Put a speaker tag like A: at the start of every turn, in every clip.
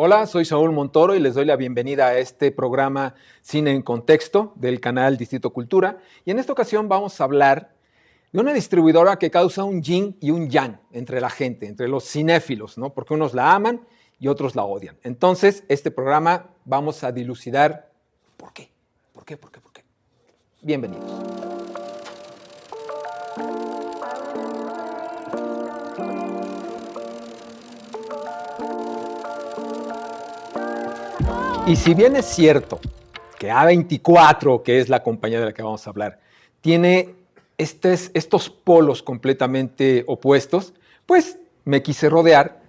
A: Hola, soy Saúl Montoro y les doy la bienvenida a este programa Cine en Contexto del canal Distrito Cultura. Y en esta ocasión vamos a hablar de una distribuidora que causa un yin y un yang entre la gente, entre los cinéfilos, ¿no? Porque unos la aman y otros la odian. Entonces, este programa vamos a dilucidar por qué. ¿Por qué? Bienvenidos. Y si bien es cierto que A24, que es la compañía de la que vamos a hablar, tiene estos polos completamente opuestos, pues me quise rodear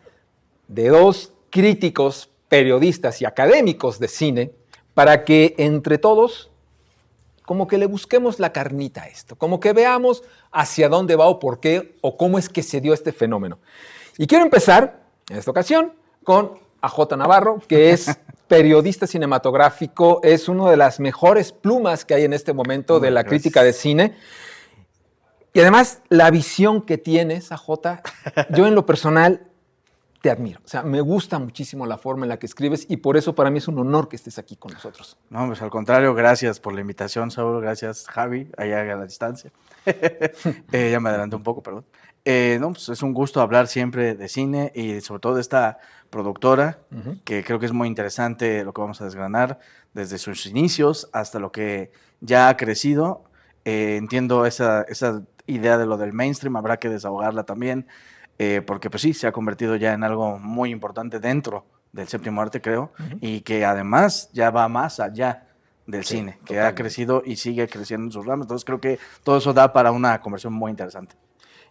A: de dos críticos, periodistas y académicos de cine para que entre todos como que le busquemos la carnita a esto, como que veamos hacia dónde va o por qué o cómo es que se dio este fenómeno. Y quiero empezar en esta ocasión con AJ Navarro, que es periodista cinematográfico, es una de las mejores plumas que hay en este momento de la crítica de cine. Y además, la visión que tienes, AJ, yo en lo personal te admiro. O sea, me gusta muchísimo la forma en la que escribes y por eso para mí es un honor que estés aquí con nosotros.
B: No, pues al contrario, gracias por la invitación, Saúl, gracias, Javi, allá a la distancia. Ya me adelanté un poco, perdón. No, pues es un gusto hablar siempre de cine y sobre todo de esta productora, que creo que es muy interesante lo que vamos a desgranar, desde sus inicios hasta lo que ya ha crecido. Entiendo esa idea de lo del mainstream, habrá que desahogarla también, porque pues sí, se ha convertido ya en algo muy importante dentro del séptimo arte, creo, y que además ya va más allá del cine, que totalmente ha crecido y sigue creciendo en sus ramas. Entonces creo que todo eso da para una conversación muy interesante.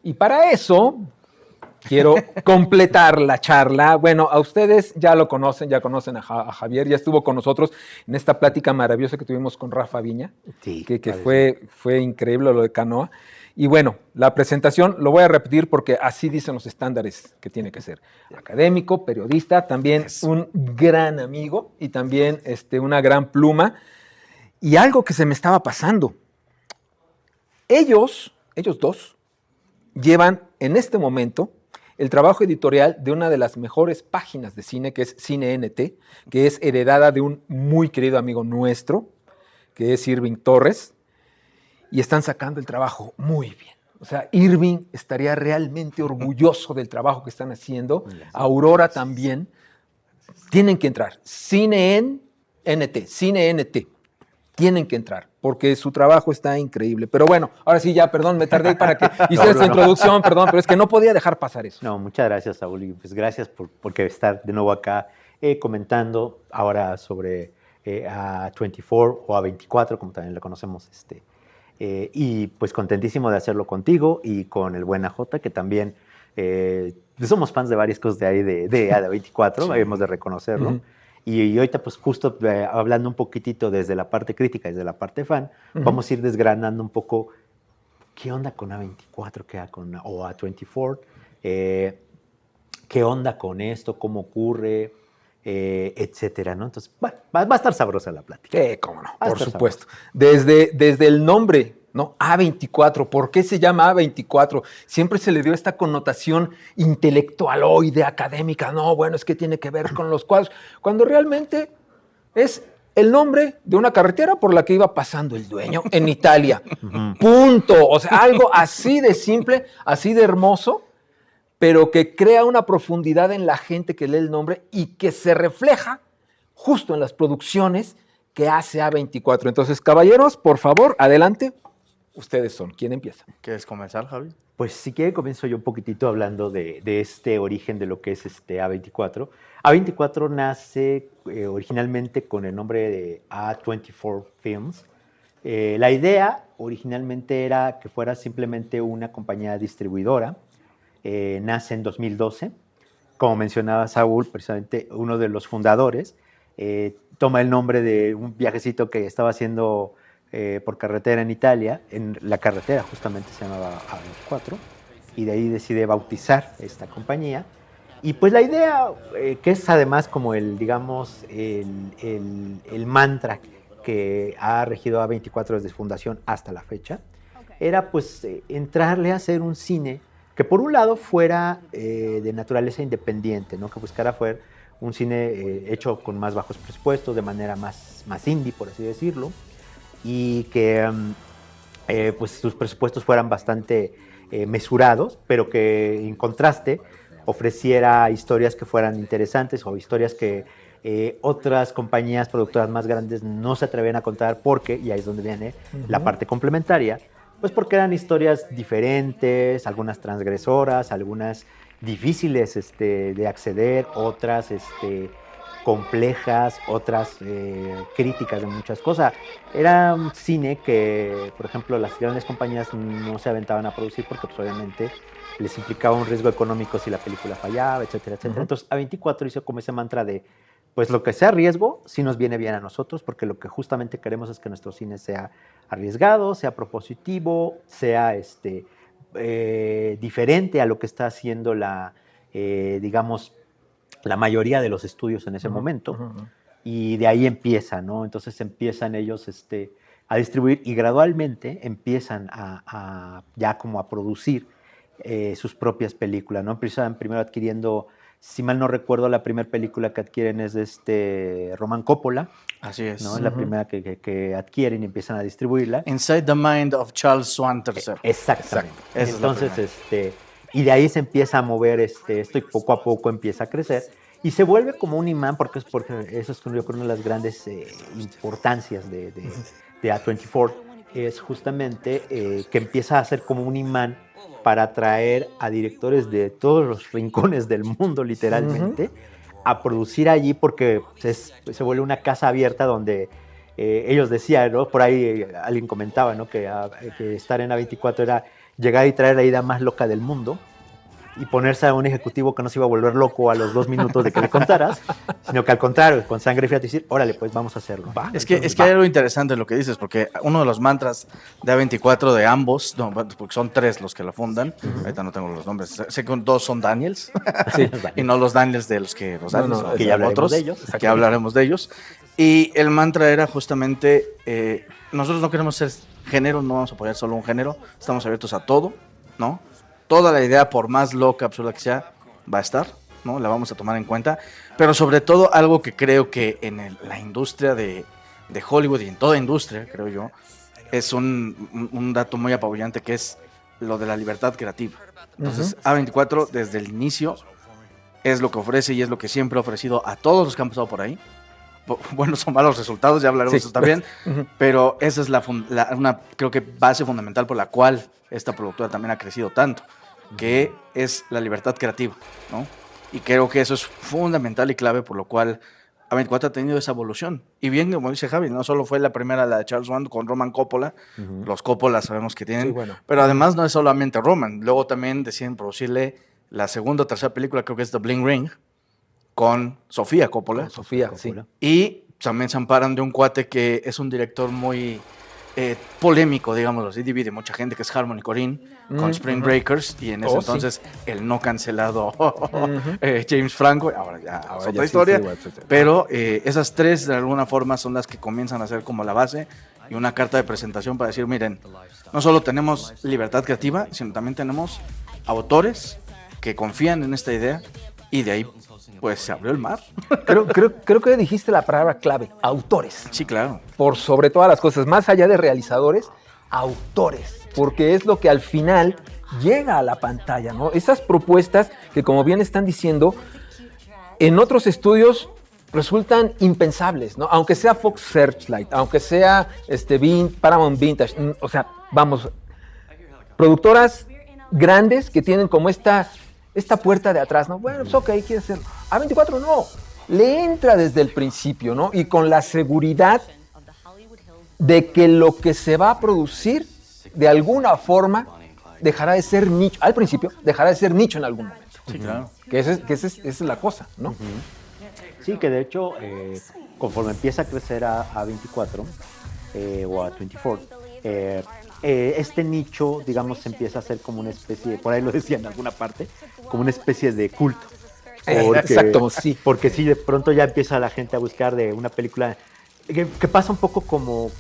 A: Y para eso quiero completar la charla. Bueno, a ustedes ya lo conocen, ya conocen a Javier, ya estuvo con nosotros en esta plática maravillosa que tuvimos con Rafa Viña,
C: sí,
A: que fue increíble lo de Canoa. Y bueno, la presentación lo voy a repetir porque así dicen los estándares que tiene que ser. Académico, periodista, también un gran amigo y también una gran pluma. Y algo que se me estaba pasando. Ellos dos, llevan en este momento el trabajo editorial de una de las mejores páginas de cine, que es Cine NT, que es heredada de un muy querido amigo nuestro, que es Irving Torres, y están sacando el trabajo muy bien. O sea, Irving estaría realmente orgulloso del trabajo que están haciendo, Aurora también. Tienen que entrar, Cine NT. Tienen que entrar, porque su trabajo está increíble. Pero bueno, ahora sí ya, perdón, me tardé para que hice esta introducción, perdón, pero es que no podía dejar pasar eso.
C: No, muchas gracias, Saúl, y pues gracias por estar de nuevo acá comentando ahora sobre A24 o A24, como también lo conocemos, y pues contentísimo de hacerlo contigo y con el buen AJ, que también somos fans de varias cosas de ahí de A24, sí, hemos de reconocerlo. Y ahorita, pues justo hablando un poquitito desde la parte crítica y desde la parte fan, vamos a ir desgranando un poco qué onda con A24, o A24, qué onda con esto, cómo ocurre, etcétera, ¿no? Entonces, bueno, va a estar sabrosa la plática.
A: Cómo no, por supuesto. Desde el nombre, ¿no? A24, ¿por qué se llama A24? Siempre se le dio esta connotación intelectualoide, académica. No, bueno, es que tiene que ver con los cuadros, cuando realmente es el nombre de una carretera por la que iba pasando el dueño en Italia. Punto. O sea, algo así de simple, así de hermoso, pero que crea una profundidad en la gente que lee el nombre y que se refleja justo en las producciones que hace A24. Entonces, caballeros, por favor, adelante. Ustedes son. ¿Quién empieza?
B: ¿Quieres comenzar, Javi?
C: Pues si quiere comienzo yo un poquitito hablando de este origen de lo que es A24. A24 nace originalmente con el nombre de A24 Films. La idea originalmente era que fuera simplemente una compañía distribuidora. Nace en 2012. Como mencionaba Saúl, precisamente uno de los fundadores, toma el nombre de un viajecito que estaba haciendo por carretera en Italia. En la carretera justamente se llamaba A24 y de ahí decide bautizar esta compañía. Y pues la idea, que es además como el mantra que ha regido A24 desde su fundación hasta la fecha, era pues entrarle a hacer un cine que por un lado fuera de naturaleza independiente, ¿no? Que buscara un cine hecho con más bajos presupuestos, de manera más indie, por así decirlo, y que pues sus presupuestos fueran bastante mesurados, pero que en contraste ofreciera historias que fueran interesantes o historias que otras compañías productoras más grandes no se atreven a contar porque, y ahí es donde viene la parte complementaria, pues porque eran historias diferentes, algunas transgresoras, algunas difíciles de acceder, otras complejas, otras críticas de muchas cosas. Era un cine que, por ejemplo, las grandes compañías no se aventaban a producir porque pues, obviamente les implicaba un riesgo económico si la película fallaba, etcétera, etcétera. Entonces, A24 hizo como ese mantra de, pues lo que sea riesgo, sí nos viene bien a nosotros, porque lo que justamente queremos es que nuestro cine sea arriesgado, sea propositivo, sea diferente a lo que está haciendo digamos, la mayoría de los estudios en ese momento. Y de ahí empieza, ¿no? Entonces empiezan ellos a distribuir y gradualmente empiezan ya como a producir sus propias películas, ¿no? Empiezan primero adquiriendo, si mal no recuerdo, la primera película que adquieren es de Roman Coppola.
B: Así es.
C: ¿No? Es la primera que adquieren y empiezan a distribuirla.
B: Inside the Mind of Charles Swan III.
C: Exactamente.
B: Esa
C: Entonces,
B: es
C: y de ahí se empieza a mover esto y poco a poco empieza a crecer. Y se vuelve como un imán, porque eso es yo creo una de las grandes importancias de A24, es justamente que empieza a ser como un imán para atraer a directores de todos los rincones del mundo, literalmente, a producir allí, porque se vuelve una casa abierta donde ellos decían, ¿no? Por ahí alguien comentaba, ¿no? que estar en A24 era llegar y traer la idea más loca del mundo y ponerse a un ejecutivo que no se iba a volver loco a los 2 minutos de que le contaras, sino que al contrario, con sangre fría, te decir, órale, pues vamos a hacerlo.
B: Es que hay algo interesante en lo que dices, porque uno de los mantras de A24 de ambos, no, porque son 3 los que la fundan, ahorita no tengo los nombres, sé que 2 son Daniels,
C: Sí,
B: y no los Daniels de los que los Daniels,
C: que ya hablaremos
B: otros,
C: de ellos.
B: que hablaremos de ellos. Y el mantra era justamente, nosotros no queremos ser género, no vamos a apoyar solo un género, estamos abiertos a todo, ¿no? Toda la idea, por más loca, absurda que sea, va a estar, ¿no? La vamos a tomar en cuenta. Pero sobre todo, algo que creo que en la industria de Hollywood y en toda industria, creo yo, es un dato muy apabullante, que es lo de la libertad creativa. Entonces, A24, desde el inicio, es lo que ofrece y es lo que siempre ha ofrecido a todos los que han pasado por ahí. Buenos o malos resultados, ya hablaremos de eso también, pero esa es una, creo que, base fundamental por la cual esta productora también ha crecido tanto, que es la libertad creativa, ¿no? Y creo que eso es fundamental y clave, por lo cual A24 ha tenido esa evolución. Y bien, como dice Javi, no solo fue la primera, la de Charles Swan con Roman Coppola, los Coppola sabemos que tienen, pero además no es solamente Roman, luego también deciden producirle la segunda o tercera película, creo que es The Bling Ring, con Sofía Coppola.
A: Con Sofía, sí.
B: Y también se amparan de un cuate que es un director muy polémico, digámoslo así, divide mucha gente, que es Harmony Korine, con Spring Breakers, y en ese entonces el no cancelado James Franco, ahora ya es otra historia, pero esas 3 de alguna forma son las que comienzan a ser como la base y una carta de presentación para decir, miren, no solo tenemos libertad creativa, sino también tenemos autores que confían en esta idea, y de ahí pues se abrió el mar.
A: Creo que dijiste la palabra clave, autores.
B: Sí, claro.
A: Por sobre todas las cosas, más allá de realizadores, autores, porque es lo que al final llega a la pantalla, ¿no? Esas propuestas que, como bien están diciendo, en otros estudios resultan impensables, ¿no? Aunque sea Fox Searchlight, aunque sea Paramount Vintage, o sea, vamos, productoras grandes que tienen como esta puerta de atrás, ¿no? Bueno, pues ok, quiere hacerlo. A24 no, le entra desde el principio, ¿no? Y con la seguridad de que lo que se va a producir, de alguna forma, dejará de ser nicho, al principio, dejará de ser nicho en algún momento.
B: Sí, claro.
A: Que esa es la cosa, ¿no?
C: Sí, que de hecho, conforme empieza a crecer a 24 o a 24, este nicho, digamos, empieza a ser como una especie, por ahí lo decía en alguna parte, como una especie de culto.
A: Exacto, sí.
C: Porque sí, de pronto ya empieza la gente a buscar de una película que pasa un poco como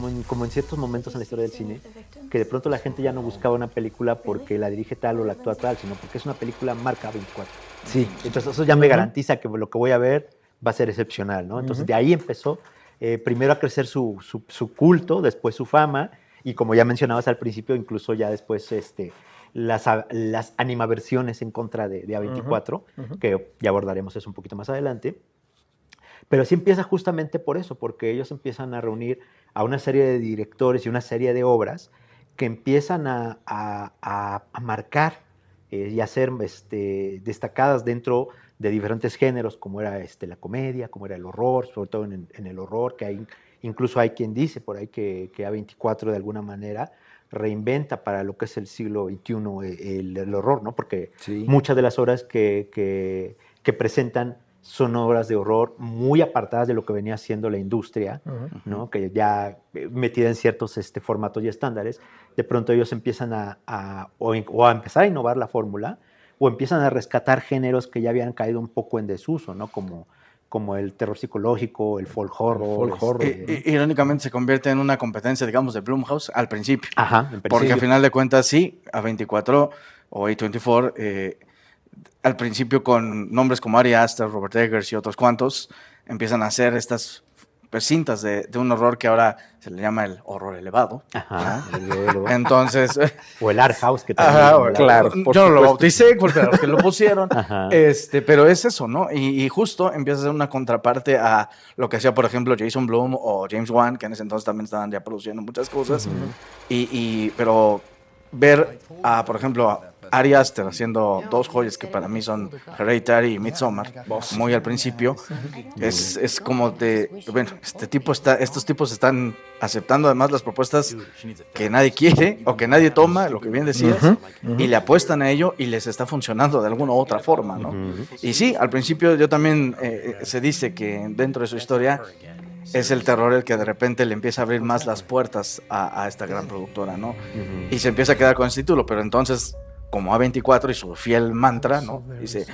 C: en ciertos momentos en la historia del cine, que de pronto la gente ya no buscaba una película porque la dirige tal o la actúa tal, sino porque es una película marca 24.
A: Sí.
C: Entonces eso ya me garantiza que lo que voy a ver va a ser excepcional, ¿no? Entonces de ahí empezó primero a crecer su culto, después su fama, y como ya mencionabas al principio, incluso ya después las animaversiones en contra de A24, que ya abordaremos eso un poquito más adelante. Pero sí empieza justamente por eso, porque ellos empiezan a reunir a una serie de directores y una serie de obras que empiezan a marcar y a ser destacadas dentro de diferentes géneros, como era la comedia, como era el horror, sobre todo en el horror, que incluso hay quien dice por ahí que A24 de alguna manera reinventa para lo que es el siglo XXI el horror, ¿no? Porque muchas de las obras que presentan son obras de horror muy apartadas de lo que venía haciendo la industria, ¿no? Que ya metida en ciertos formatos y estándares, de pronto ellos empiezan a empezar a innovar la fórmula, o empiezan a rescatar géneros que ya habían caído un poco en desuso, ¿no? Como el terror psicológico, el folk horror.
B: Irónicamente se convierte en una competencia, digamos, de Blumhouse al principio.
C: Ajá, en principio.
B: Porque al final de cuentas, sí, A24 o A24, al principio con nombres como Ari Aster, Robert Eggers y otros cuantos, empiezan a hacer estas cintas de un horror que ahora se le llama el horror elevado.
C: Ajá.
B: Entonces...
C: o el art house, que también...
B: claro. Yo no lo bauticé, porque los que lo pusieron. Pero es eso, ¿no? Y justo empieza a ser una contraparte a lo que hacía, por ejemplo, Jason Blum o James Wan, que en ese entonces también estaban ya produciendo muchas cosas. Pero ver a, por ejemplo, Ari Aster haciendo dos joyas que para mí son Hereditary y Midsommar, muy al principio, es como bueno, estos tipos están aceptando además las propuestas que nadie quiere o que nadie toma, lo que bien decías, y le apuestan a ello y les está funcionando de alguna u otra forma, ¿no? Y sí, al principio yo también se dice que dentro de su historia es el terror el que de repente le empieza a abrir más las puertas a esta gran productora, ¿no? Y se empieza a quedar con ese título, pero entonces, como A24 y su fiel mantra, ¿no? Dice,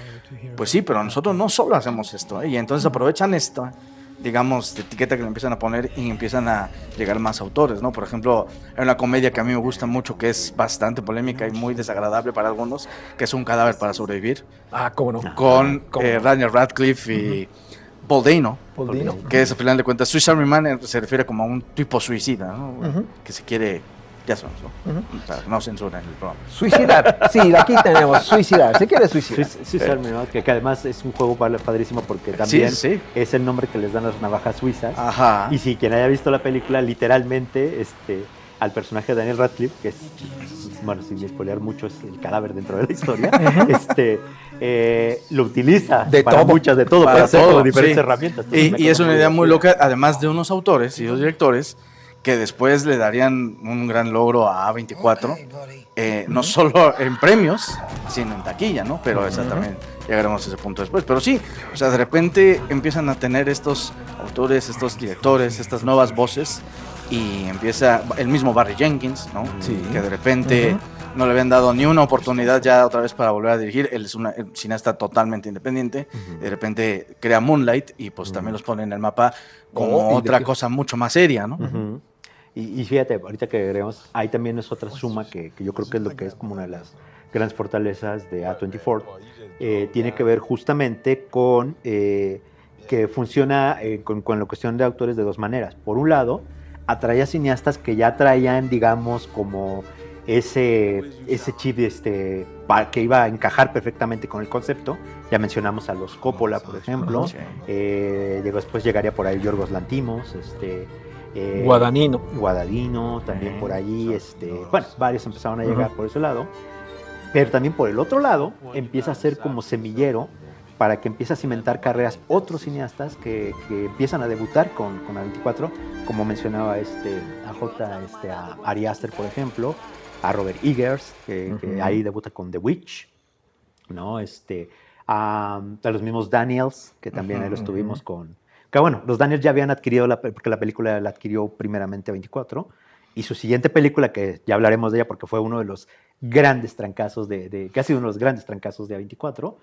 B: pues sí, pero nosotros no solo hacemos esto, ¿eh? Y entonces aprovechan esto, digamos, de etiqueta que le empiezan a poner y empiezan a llegar más autores, ¿no? Por ejemplo, hay una comedia que a mí me gusta mucho, que es bastante polémica y muy desagradable para algunos, que es Un cadáver para sobrevivir.
A: ¿Cómo no?
B: Con Daniel Radcliffe y Paul Dano, que es, al final de cuentas, Swiss Army Man se refiere como a un tipo suicida, ¿no? Que se quiere, ya sabes, ¿no? Para que no censuren el programa.
A: Suicidar, sí, aquí tenemos suicidar, se quiere suicidar.
C: Swiss Army Man, que además es un juego padrísimo porque también es el nombre que les dan las navajas suizas.
B: Ajá.
C: Y si quien haya visto la película, literalmente, al personaje de Daniel Radcliffe, que es, bueno, sin spoilear mucho, es el cadáver dentro de la historia, lo utiliza para hacer diferentes herramientas.
B: Y es una idea muy loca, además de unos autores y dos directores que después le darían un gran logro a A24, no solo en premios, sino en taquilla, ¿no? Pero esa también llegaremos a ese punto después. Pero sí, o sea, de repente empiezan a tener estos autores, estos directores, estas nuevas voces, y empieza el mismo Barry Jenkins, ¿no? Sí. Que de repente no le habían dado ni una oportunidad ya otra vez para volver a dirigir. Él es un cineasta totalmente independiente. De repente crea Moonlight y pues también los pone en el mapa como otra cosa mucho más seria, ¿no?
C: Y fíjate, ahorita que agregamos, ahí también es otra suma que yo creo que es lo que es como una de las grandes fortalezas de A24. Tiene que ver justamente con que funciona con la cuestión de autores de dos maneras. Por un lado, atrae a cineastas que ya traían, digamos, como ese chip que iba a encajar perfectamente con el concepto. Ya mencionamos a los Coppola, por ejemplo. Después llegaría por ahí Yorgos Lanthimos, Guadagnino también por ahí, bueno, varios empezaron a llegar por ese lado, pero también por el otro lado empieza a ser como semillero para que empiece a cimentar carreras otros cineastas que empiezan a debutar con A24, como mencionaba a Ari Aster, por ejemplo, a Robert Eggers, que ahí debuta con The Witch, ¿no? A los mismos Daniels, que también ahí los tuvimos con... Que bueno, los Daniels ya habían adquirido, porque la película la adquirió primeramente A24, y su siguiente película, que ya hablaremos de ella porque fue uno de los grandes trancazos que ha sido uno de los grandes trancazos de A24,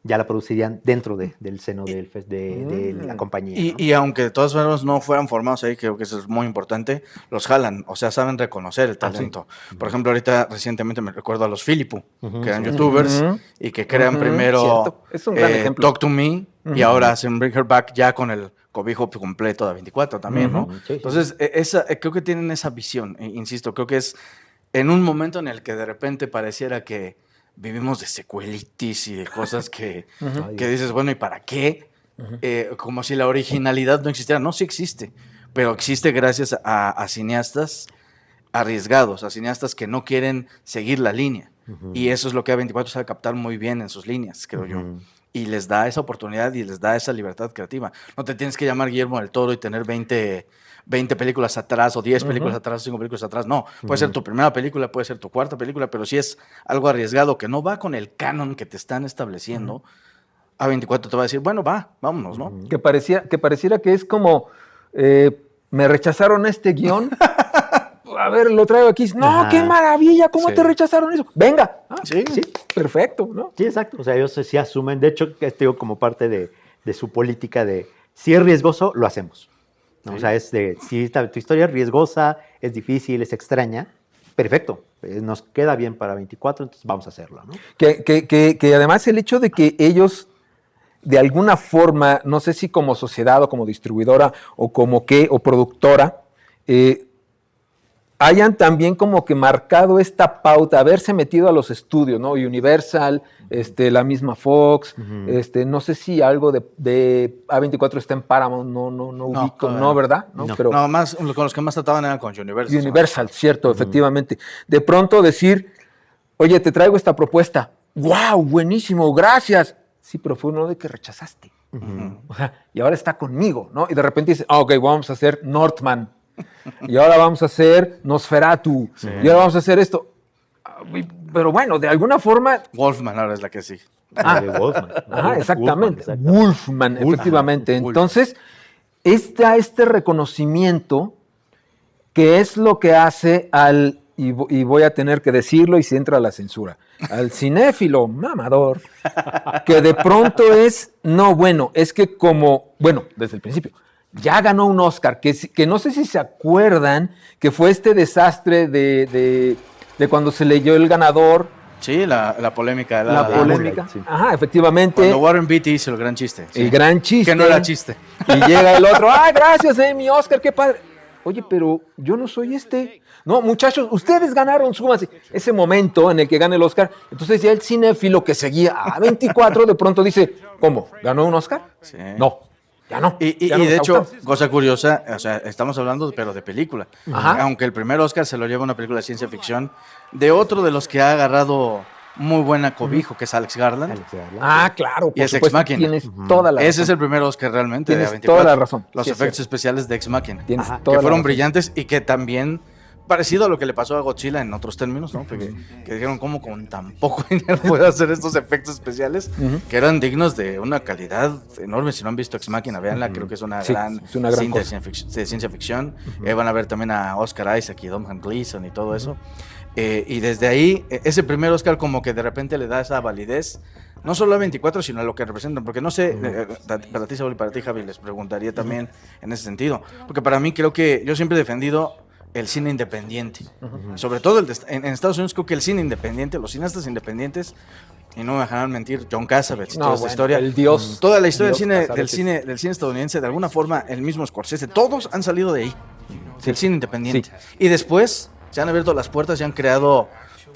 C: ya la producirían dentro del seno de la compañía. ¿no?
B: Y aunque de todas formas no fueran formados ahí, creo que eso es muy importante, los jalan, o sea, saben reconocer el talento. Por ejemplo, ahorita recientemente me recuerdo a los Philippou, que eran youtubers y que crean primero
A: Cierto. Es un gran ejemplo.
B: Talk to Me y ahora hacen Bring Her Back ya con el cobijo completo de 24 también, ¿no?
C: Sí.
B: Entonces, creo que tienen esa visión, insisto, creo que es en un momento en el que de repente pareciera que vivimos de secuelitis y de cosas que dices, bueno, ¿y para qué? Como si la originalidad no existiera. No, sí existe, pero existe gracias a cineastas arriesgados, a cineastas que no quieren seguir la línea. Y eso es lo que A24 sabe captar muy bien en sus líneas, creo yo. Y les da esa oportunidad y les da esa libertad creativa. No te tienes que llamar Guillermo del Toro y tener 20 películas atrás o 10 películas atrás, 5 películas atrás. No, puede ser tu primera película, puede ser tu cuarta película, pero si es algo arriesgado que no va con el canon que te están estableciendo, A24 te va a decir, bueno, vámonos, ¿no?
A: Que pareciera que es como, me rechazaron este guión. A ver, lo traigo aquí. No, qué maravilla, ¿cómo te rechazaron eso? Venga.
C: Sí.
A: Perfecto, ¿no?
C: Sí, exacto. O sea, ellos sí asumen, de hecho, que digo, como parte de su política de, si es riesgoso, lo hacemos. ¿no? Sí. O sea, es de, si tu historia es riesgosa, es difícil, es extraña, perfecto. Nos queda bien para 24, entonces vamos a hacerlo, ¿no?
A: Que además el hecho de que ellos, de alguna forma, no sé si como sociedad o como distribuidora o como o productora, hayan también como que marcado esta pauta, haberse metido a los estudios, ¿no? Universal, la misma Fox, no sé si algo de A24 está en Paramount, no ubico, no, ¿verdad?
B: No,
A: pero
B: más, con los que más trataban eran con Universal.
A: Universal, cierto, efectivamente. De pronto decir, oye, te traigo esta propuesta, ¡wow, buenísimo, gracias! Sí, pero fue uno de que rechazaste. O sea, y ahora está conmigo, ¿no? Y de repente dice, ok, vamos a hacer Northman. Y ahora vamos a hacer Nosferatu. Sí. Y ahora vamos a hacer esto. Pero bueno, de alguna forma...
B: Wolfman ahora es la que sí.
C: Wolfman.
A: Ajá, exactamente. Wolfman, efectivamente. Entonces, está este reconocimiento que es lo que hace al... Y voy a tener que decirlo y si entra la censura. Al cinéfilo mamador, que de pronto es... No, bueno, es que como... Bueno, desde el principio... Ya ganó un Oscar, que no sé si se acuerdan, que fue este desastre de cuando se leyó el ganador.
B: Sí, la polémica.
A: La polémica. Sí. Ajá, efectivamente.
B: Cuando Warren Beatty hizo el gran chiste.
A: Sí. El gran chiste.
B: Que no era chiste.
A: Y llega el otro, ¡ay, gracias, mi Oscar, qué padre! Oye, pero yo no soy No, muchachos, ustedes ganaron, súbanse. Ese momento en el que gana el Oscar, entonces ya el cinéfilo que seguía a 24 de pronto dice, ¿cómo? ¿Ganó un Oscar?
B: Sí.
A: No. Ya no.
B: Y de hecho, cosa curiosa, o sea, estamos hablando, pero de película. Ajá. Aunque el primer Oscar se lo lleva una película de ciencia ficción, de otro de los que ha agarrado muy buena cobijo, que es Alex Garland.
A: Ah, claro.
B: Y es Ex Machina.
A: Tienes toda la razón.
B: Ese es el primer Oscar realmente.
A: Tienes
B: de 24.
A: Toda la razón.
B: Los efectos especiales de Ex Machina.
A: Tienes
B: que fueron brillantes y que también... Parecido a lo que le pasó a Godzilla en otros términos, ¿no? Porque, que dijeron cómo con tan poco dinero puede hacer estos efectos especiales que eran dignos de una calidad enorme. Si no han visto Ex Machina, véanla, creo que es una gran cinta de ciencia ficción. Van a ver también a Oscar Isaac y Domhnall Gleeson y todo eso. Y desde ahí, ese primer Oscar como que de repente le da esa validez, no solo a 24, sino a lo que representan. Porque no sé, para ti, Saúl, y para ti, Javi, les preguntaría también en ese sentido. Porque para mí creo que yo siempre he defendido el cine independiente. Sobre todo en Estados Unidos creo que el cine independiente, los cineastas independientes, y no me dejarán mentir, John Cassavetes y toda esa historia.
A: El dios.
B: Toda la historia del cine estadounidense, de alguna forma, el mismo Scorsese, todos han salido de ahí, del cine independiente. Sí. Y después se han abierto las puertas y han creado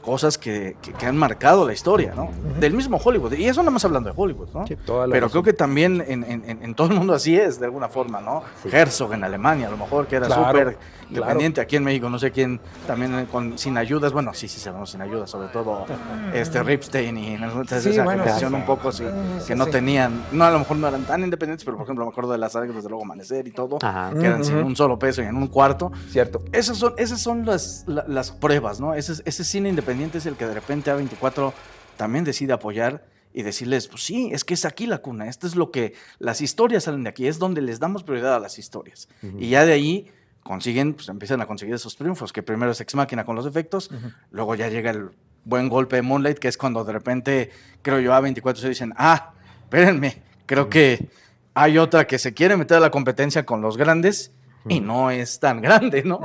B: cosas que han marcado la historia, ¿no? Del mismo Hollywood. Y eso nada más hablando de Hollywood, ¿no? Sí, pero creo que también en todo el mundo así es, de alguna forma, ¿no? Sí. Herzog en Alemania, a lo mejor, que era súper independiente. Aquí en México, no sé quién, también sin ayudas. Bueno, sí, sabemos sin ayudas, sobre todo Ripstein y esa generación un poco así, que no tenían, no, a lo mejor no eran tan independientes, pero por ejemplo, me acuerdo de las áreas, desde luego Amanecer y todo, que eran sin un solo peso y en un cuarto.
A: Cierto.
B: Esas son las pruebas, ¿no? Ese cine independiente es el que de repente A24 también decide apoyar y decirles, pues sí, es que es aquí la cuna, esto es lo que, las historias salen de aquí, es donde les damos prioridad a las historias. Y ya de ahí empiezan a conseguir esos triunfos, que primero es Ex Machina con los efectos, luego ya llega el buen golpe de Moonlight, que es cuando de repente, creo yo, A24 se dicen, espérenme, creo que hay otra que se quiere meter a la competencia con los grandes y no es tan grande, ¿no?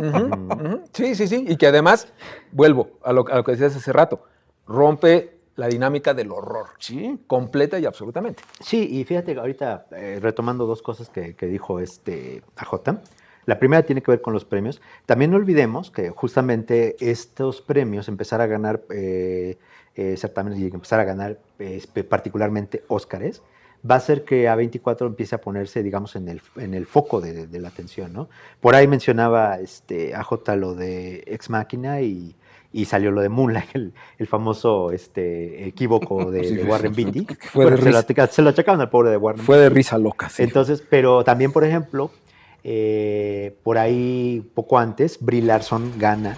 A: Sí, y que además, vuelvo a lo que decías hace rato, rompe la dinámica del horror,
B: Sí.
A: completa y absolutamente.
C: Sí, y fíjate, ahorita retomando dos cosas que dijo AJ. La primera tiene que ver con los premios. También no olvidemos que justamente estos premios, empezar a ganar certámenes y empezar a ganar particularmente Óscares, va a hacer que A24 empiece a ponerse, digamos, en el foco de la atención, ¿no? Por ahí mencionaba AJ lo de Ex Machina y salió lo de Moonlight, el famoso equívoco de Warren Beatty.
A: Fue de risa.
C: Se lo achacaban al pobre de Warren
A: Fue de
C: Beatty.
A: risa loca, sí.
C: Entonces, pero también, por ejemplo, por ahí poco antes, Brie Larson gana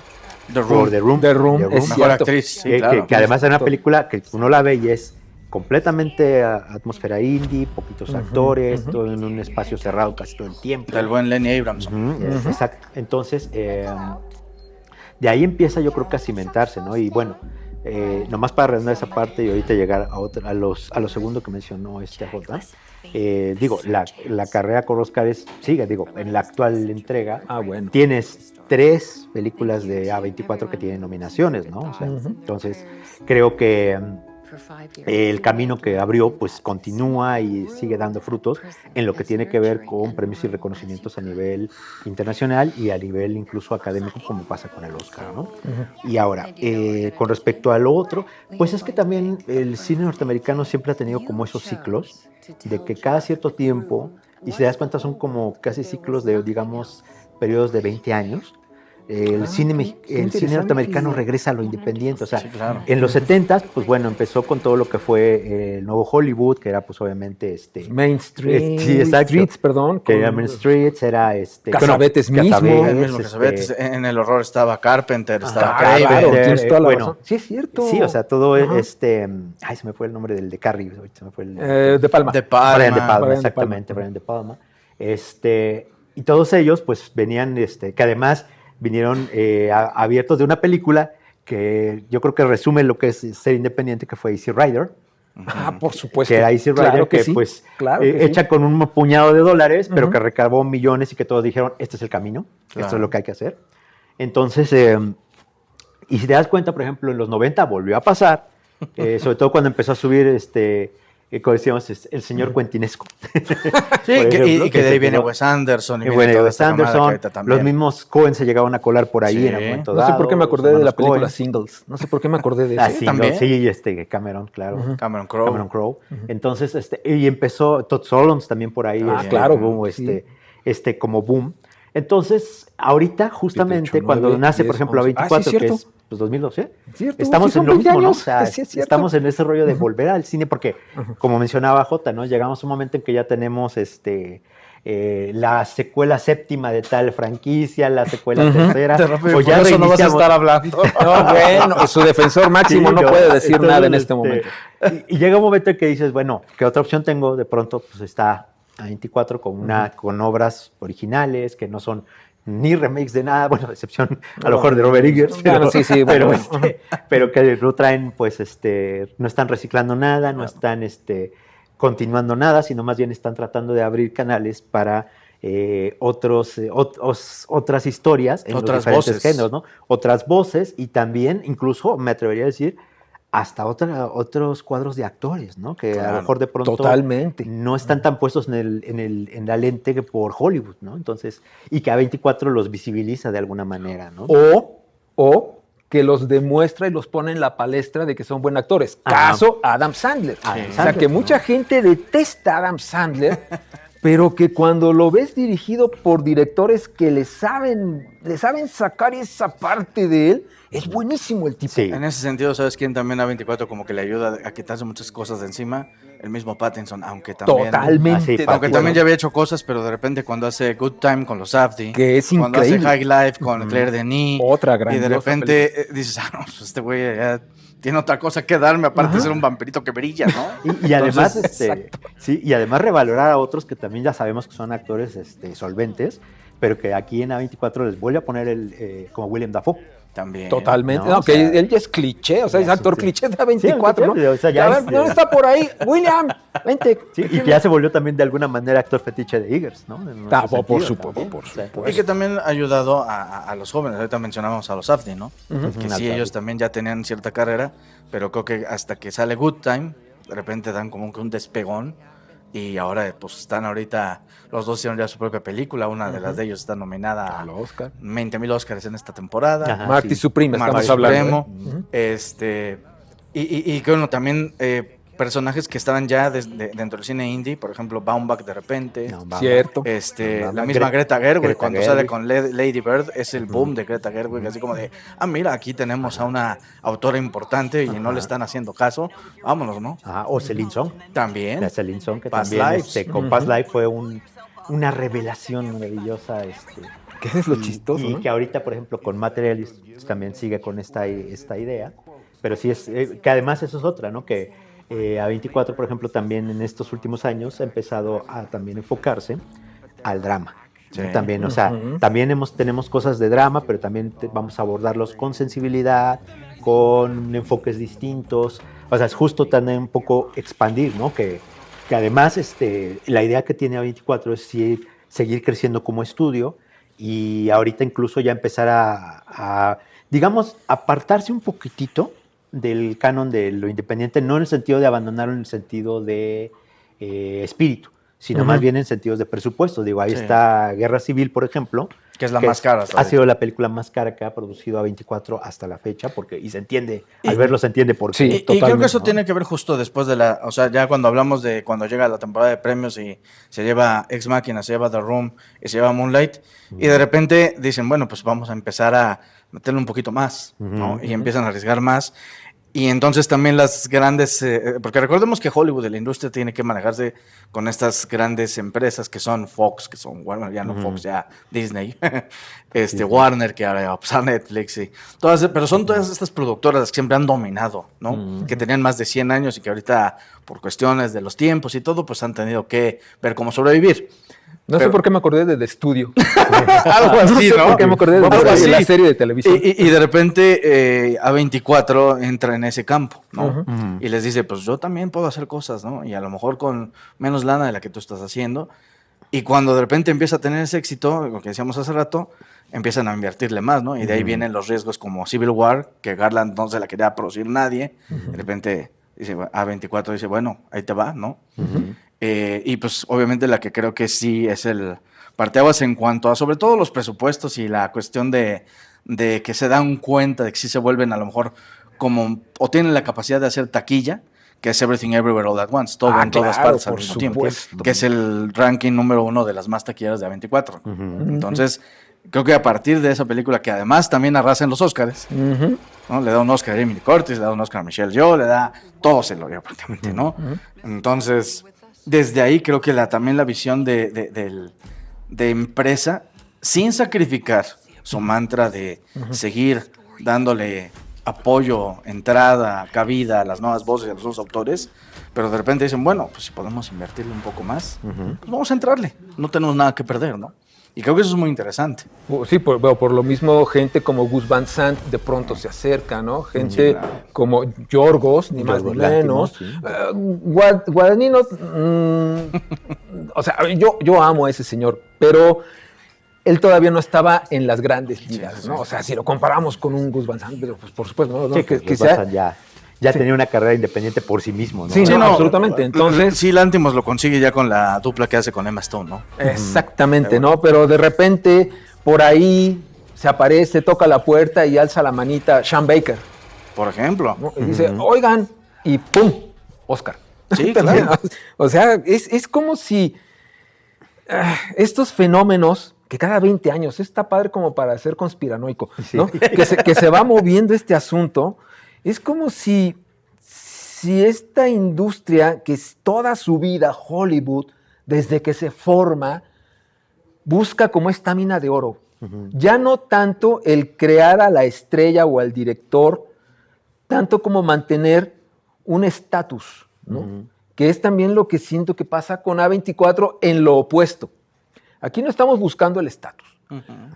B: The
C: por
B: Room.
C: The Room.
A: The Room,
C: The
A: es
B: Mejor
A: cierto.
B: actriz, sí,
C: que,
B: claro.
C: que además es una película que uno la ve y es completamente atmósfera indie, poquitos actores, todo en un espacio cerrado casi todo el tiempo.
B: Del buen Lenny Abramson.
C: Exacto. Entonces, de ahí empieza yo creo que a cimentarse, ¿no? Y bueno, nomás para redondar esa parte y ahorita llegar a lo segundo que mencionó AJ, digo, la carrera con Óscares sigue, digo, en la actual entrega
A: Bueno.
C: tienes 3 películas de A24 que tienen nominaciones, ¿no? O sea, entonces creo que el camino que abrió pues continúa y sigue dando frutos en lo que tiene que ver con premios y reconocimientos a nivel internacional y a nivel incluso académico, como pasa con el Oscar, ¿no? Y ahora, con respecto a lo otro, pues es que también el cine norteamericano siempre ha tenido como esos ciclos de que cada cierto tiempo, y si te das cuenta son como casi ciclos de, digamos, periodos de 20 años, el cine norteamericano regresa a lo independiente. O sea,
B: Sí, claro.
C: en los 70s, pues bueno, empezó con todo lo que fue el nuevo Hollywood, que era pues obviamente
A: Main Street,
C: sí, exacto.
A: Streets, perdón.
C: que era Main Streets, era
A: Casabetes mismo.
B: El mismo que se ve, en el horror estaba Carpenter, estaba
C: Carpenter,
B: Craven.
A: Tienes toda la
C: bueno,
A: razón. Sí, es cierto.
C: Sí, o sea, todo
A: Ajá.
C: ay, se me fue el nombre del de Carrie, ahorita se me fue el
A: De Palma.
B: De Palma.
C: Brian De Palma,
A: Brian De
C: exactamente,
A: Palma.
C: Brian De Palma. Y todos ellos, pues, venían, que además vinieron abiertos de una película que yo creo que resume lo que es ser independiente, que fue Easy Rider.
A: Por supuesto.
C: Que era Easy Rider,
A: Claro
C: que
A: sí,
C: pues,
A: claro que
C: hecha
A: sí.
C: con un puñado de dólares, pero
A: Ujú.
C: que recaudó millones y que todos dijeron, este es el camino, esto
B: Claro.
C: es lo que hay que hacer. Entonces, y si te das cuenta, por ejemplo, en los 90 volvió a pasar, sobre todo cuando empezó a subir, como decíamos, el señor Cuentinesco.
B: Sí,
C: Por ejemplo,
B: y que de ahí
C: se
B: viene
C: quedó-
B: Wes Anderson. Y
C: Y
B: viene
C: bueno,
B: toda
C: Wes
B: esta camada que
C: Anderson,
B: ahorita también.
C: los mismos Coen se llegaban a colar por ahí
B: Sí.
C: en el momento
A: No sé por qué me
C: dado,
A: acordé
C: los
A: de la
C: hermanos
A: película
C: Coen.
A: Singles. No sé por qué me acordé de
C: Ah,
A: eso.
C: sí,
B: también.
C: no, sí, Cameron, claro.
B: Cameron Crowe.
C: Cameron Crowe. Entonces, y empezó Todd Solondz también por ahí.
A: Claro,
C: Boom,
A: sí.
C: como boom. Entonces, ahorita, justamente,
A: 7, 8,
C: cuando
A: 9,
C: nace,
A: 10,
C: por ejemplo,
A: 11.
C: A24,
A: Sí,
C: que
A: cierto.
C: es pues, 2012,
A: Cierto,
C: estamos
A: sí,
C: en
A: son
C: lo
A: 20
C: mismo, ¿no? O
A: años.
C: sea,
A: Sí, es cierto.
C: estamos en ese rollo de volver al cine, porque, como mencionaba Jota, ¿no? Llegamos a un momento en que ya tenemos la secuela séptima de tal franquicia, la secuela tercera.
B: De repente,
C: o
B: por eso no vas a
C: reiniciamos.
B: estar hablando.
A: No, bueno, su defensor máximo
C: Sí,
A: no puede decir
C: entonces,
A: nada en este momento.
C: Y llega un momento en que dices, bueno, ¿qué otra opción tengo? De pronto, pues está A24 con obras originales que no son ni remakes de nada, bueno, a excepción a lo mejor de Robert Eggers,
A: Bueno, sí, bueno,
C: pero,
A: bueno.
C: pero que no traen, pues, no están reciclando nada, no están continuando nada, sino más bien están tratando de abrir canales para otras historias en
B: Otras
C: los diferentes
B: voces.
C: géneros, ¿no? Otras voces y también, incluso, me atrevería a decir, hasta otros cuadros de actores, ¿no? Que a
B: Claro,
C: lo mejor de pronto
A: totalmente.
C: no están tan puestos en la lente que por Hollywood, ¿no? Entonces, y que A24 los visibiliza de alguna manera, ¿no?
A: O que los demuestra y los pone en la palestra de que son buenos actores.
C: Ajá.
A: Caso Adam Sandler.
C: Adam
A: O sea,
C: Sandler,
A: que
C: ¿no?
A: mucha gente detesta a Adam Sandler, pero que cuando lo ves dirigido por directores que le saben sacar esa parte de él, es buenísimo el tipo.
C: Sí.
B: En ese sentido, ¿sabes quién también A24 como que le ayuda a quitarse muchas cosas de encima? El mismo Pattinson, aunque también...
A: Totalmente.
C: Ah, sí,
A: de
C: Pattinson.
B: Aunque
A: acuerdo.
B: también ya había hecho cosas, pero de repente cuando hace Good Time con los Safdie,
A: Que es
B: cuando
A: increíble.
B: hace High Life con Claire Denis,
A: Otra
B: y de
A: grandiosa
B: repente dices, no, pues este güey ya tiene otra cosa que darme, aparte de ser un vampirito que brilla, ¿no?
C: Y además,
B: Entonces,
C: sí, y además revalorar a otros que también ya sabemos que son actores solventes, pero que aquí en A24 les vuelve a poner como William Dafoe.
B: También.
A: Totalmente.
C: No,
A: No,
C: o
A: que
C: sea,
A: él ya es cliché, o sea, es
C: ya,
A: actor
C: sí.
A: cliché de A24,
C: Sí,
A: ¿no?
C: o sea, ya
A: A ver,
C: es-
A: ¿dónde está por ahí? William, vente.
C: Sí, y que ya se volvió también de alguna manera actor fetiche de Eagers, ¿no? En otro
A: por
C: sentido
A: supuesto,
C: también,
A: por
C: o sea,
A: supuesto.
B: Y que también ha ayudado a los jóvenes. Ahorita mencionamos a los Safdie, ¿no?
C: Ujú,
B: Que
C: al
B: sí,
C: Safdie.
B: ellos también ya tenían cierta carrera, pero creo que hasta que sale Good Time, de repente dan como que un despegón. Y ahora, pues están ahorita, los dos hicieron ya su propia película. Una de las de ellos está nominada
A: Al Oscar.
B: 20,000 Oscars en esta temporada.
C: Ajá.
A: Marty
C: sí.
A: Supreme,
B: Marty
A: estamos hablando.
B: Supremo, y que bueno, también personajes que estaban ya dentro del cine indie, por ejemplo, Baumbach de repente,
C: No, va,
A: Cierto.
B: la misma Greta Gerwig,
C: Greta
B: cuando
C: Gerwig.
B: sale con Lady Bird, es el boom de Greta Gerwig, así como de, mira, aquí tenemos a una autora importante y no le están haciendo caso, vámonos, ¿no?
C: Ajá, o Celine Song.
B: También.
C: La Celine Song, que
B: Past
C: también
B: Lives.
C: con Past Life fue una revelación maravillosa.
A: ¿Qué es lo chistoso,
C: y
A: no?
C: que ahorita, por ejemplo, con Materialist pues, también sigue con esta idea. Pero sí es, que además eso es otra, ¿no? Que A24, por ejemplo, también en estos últimos años ha empezado a también enfocarse al drama.
B: Sí.
C: ¿No? También, o sea, también tenemos cosas de drama, pero también vamos a abordarlos con sensibilidad, con enfoques distintos. O sea, es justo también un poco expandir, ¿no? Que además la idea que tiene A24 es seguir creciendo como estudio y ahorita incluso ya empezar a, digamos, apartarse un poquitito del canon de lo independiente, no en el sentido de abandonarlo, en el sentido de espíritu, sino más bien en sentidos de presupuesto. Digo, ahí
B: Sí.
C: está Guerra Civil, por ejemplo.
B: Que es la más cara hasta
C: Ha
B: ahorita.
C: sido la película más cara que ha producido A24 hasta la fecha, y se entiende, al verlo se entiende por qué.
A: Sí,
B: Y creo que
A: totalmente,
B: eso
A: ¿no?
B: tiene que ver justo después de o sea, ya cuando hablamos de cuando llega la temporada de premios y se lleva Ex Machina, se lleva The Room y se lleva Moonlight, y de repente dicen, bueno, pues vamos a empezar a meterle un poquito más, ¿no? Y empiezan a arriesgar más. Y entonces también las grandes, porque recordemos que Hollywood, la industria, tiene que manejarse con estas grandes empresas que son Fox, que son, bueno, ya no Fox, ya Disney, Warner, que ahora va a pasar Netflix, y todas, pero son todas estas productoras las que siempre han dominado, ¿no? Que tenían más de 100 años y que ahorita, por cuestiones de los tiempos y todo, pues han tenido que ver cómo sobrevivir.
A: No sé por qué me acordé de The Studio.
B: Algo así,
A: No sé por qué me acordé de
B: Algo
A: The Studio,
B: así.
A: la serie de televisión.
B: Y de repente A24 entra en ese campo, ¿no?
A: Ujú.
B: Y les dice, pues yo también puedo hacer cosas, ¿no? Y a lo mejor con menos lana de la que tú estás haciendo. Y cuando de repente empieza a tener ese éxito, lo que decíamos hace rato, empiezan a invertirle más, ¿no? Y de ahí vienen los riesgos como Civil War, que Garland no se la quería producir nadie. De repente dice, A24 dice, bueno, ahí te va, ¿no? Y pues obviamente la que creo que sí es el parteaguas en cuanto a sobre todo los presupuestos y la cuestión de que se dan cuenta de que sí se vuelven a lo mejor como, o tienen la capacidad de hacer taquilla, que es Everything Everywhere All at Once, todo en todas
A: claro,
B: partes al
A: por
B: mismo tiempo,
A: supuesto.
B: que es el ranking número 1 de las más taquilleras de A24. Entonces, creo que a partir de esa película, que además también arrasa en los Oscars,
A: Ujú.
B: ¿no? Le da un Oscar a Jamie Lee Curtis, le da un Oscar a Michelle Yeoh, le da todo, se lo dio prácticamente, ¿no? Entonces, desde ahí creo que también la visión de empresa, sin sacrificar su mantra de seguir dándole apoyo, entrada, cabida a las nuevas voces y a los nuevos autores, pero de repente dicen, bueno, pues si podemos invertirle un poco más, pues vamos a entrarle, no tenemos nada que perder, ¿no? Y creo que eso es muy interesante.
A: Sí, por lo mismo gente como Gus Van Sant de pronto se acerca, ¿no? Gente como Yorgos, ni más ni
C: Yorgos Lanthimos,
A: menos.
C: sí.
A: Guadagnino, o sea, yo amo a ese señor, pero él todavía no estaba en las grandes ligas, ¿no? O sea, si lo comparamos con un Gus Van Sant, pero pues por supuesto, ¿no?
C: Sí,
A: que
C: Gus
A: sea-
C: Van Sant ya tenía una carrera independiente por sí mismo, ¿no?
A: Sí,
B: Sí,
A: no,
B: no,
A: absolutamente. Entonces,
B: sí, Lanthimos lo consigue ya con la dupla que hace con Emma Stone, ¿no?
A: exactamente, ¿no? Pero de repente, por ahí se aparece, toca la puerta y alza la manita Sean Baker,
B: Por ejemplo.
A: ¿no? Y dice, oigan, y ¡pum! Oscar.
B: Sí, claro.
A: O sea, es como si estos fenómenos, que cada 20 años, está padre como para ser conspiranoico, ¿no? Que se va moviendo este asunto, es como si esta industria, que es toda su vida Hollywood, desde que se forma, busca como esta mina de oro. Ya no tanto el crear a la estrella o al director, tanto como mantener un estatus, ¿no? Que es también lo que siento que pasa con A24 en lo opuesto. Aquí no estamos buscando el estatus,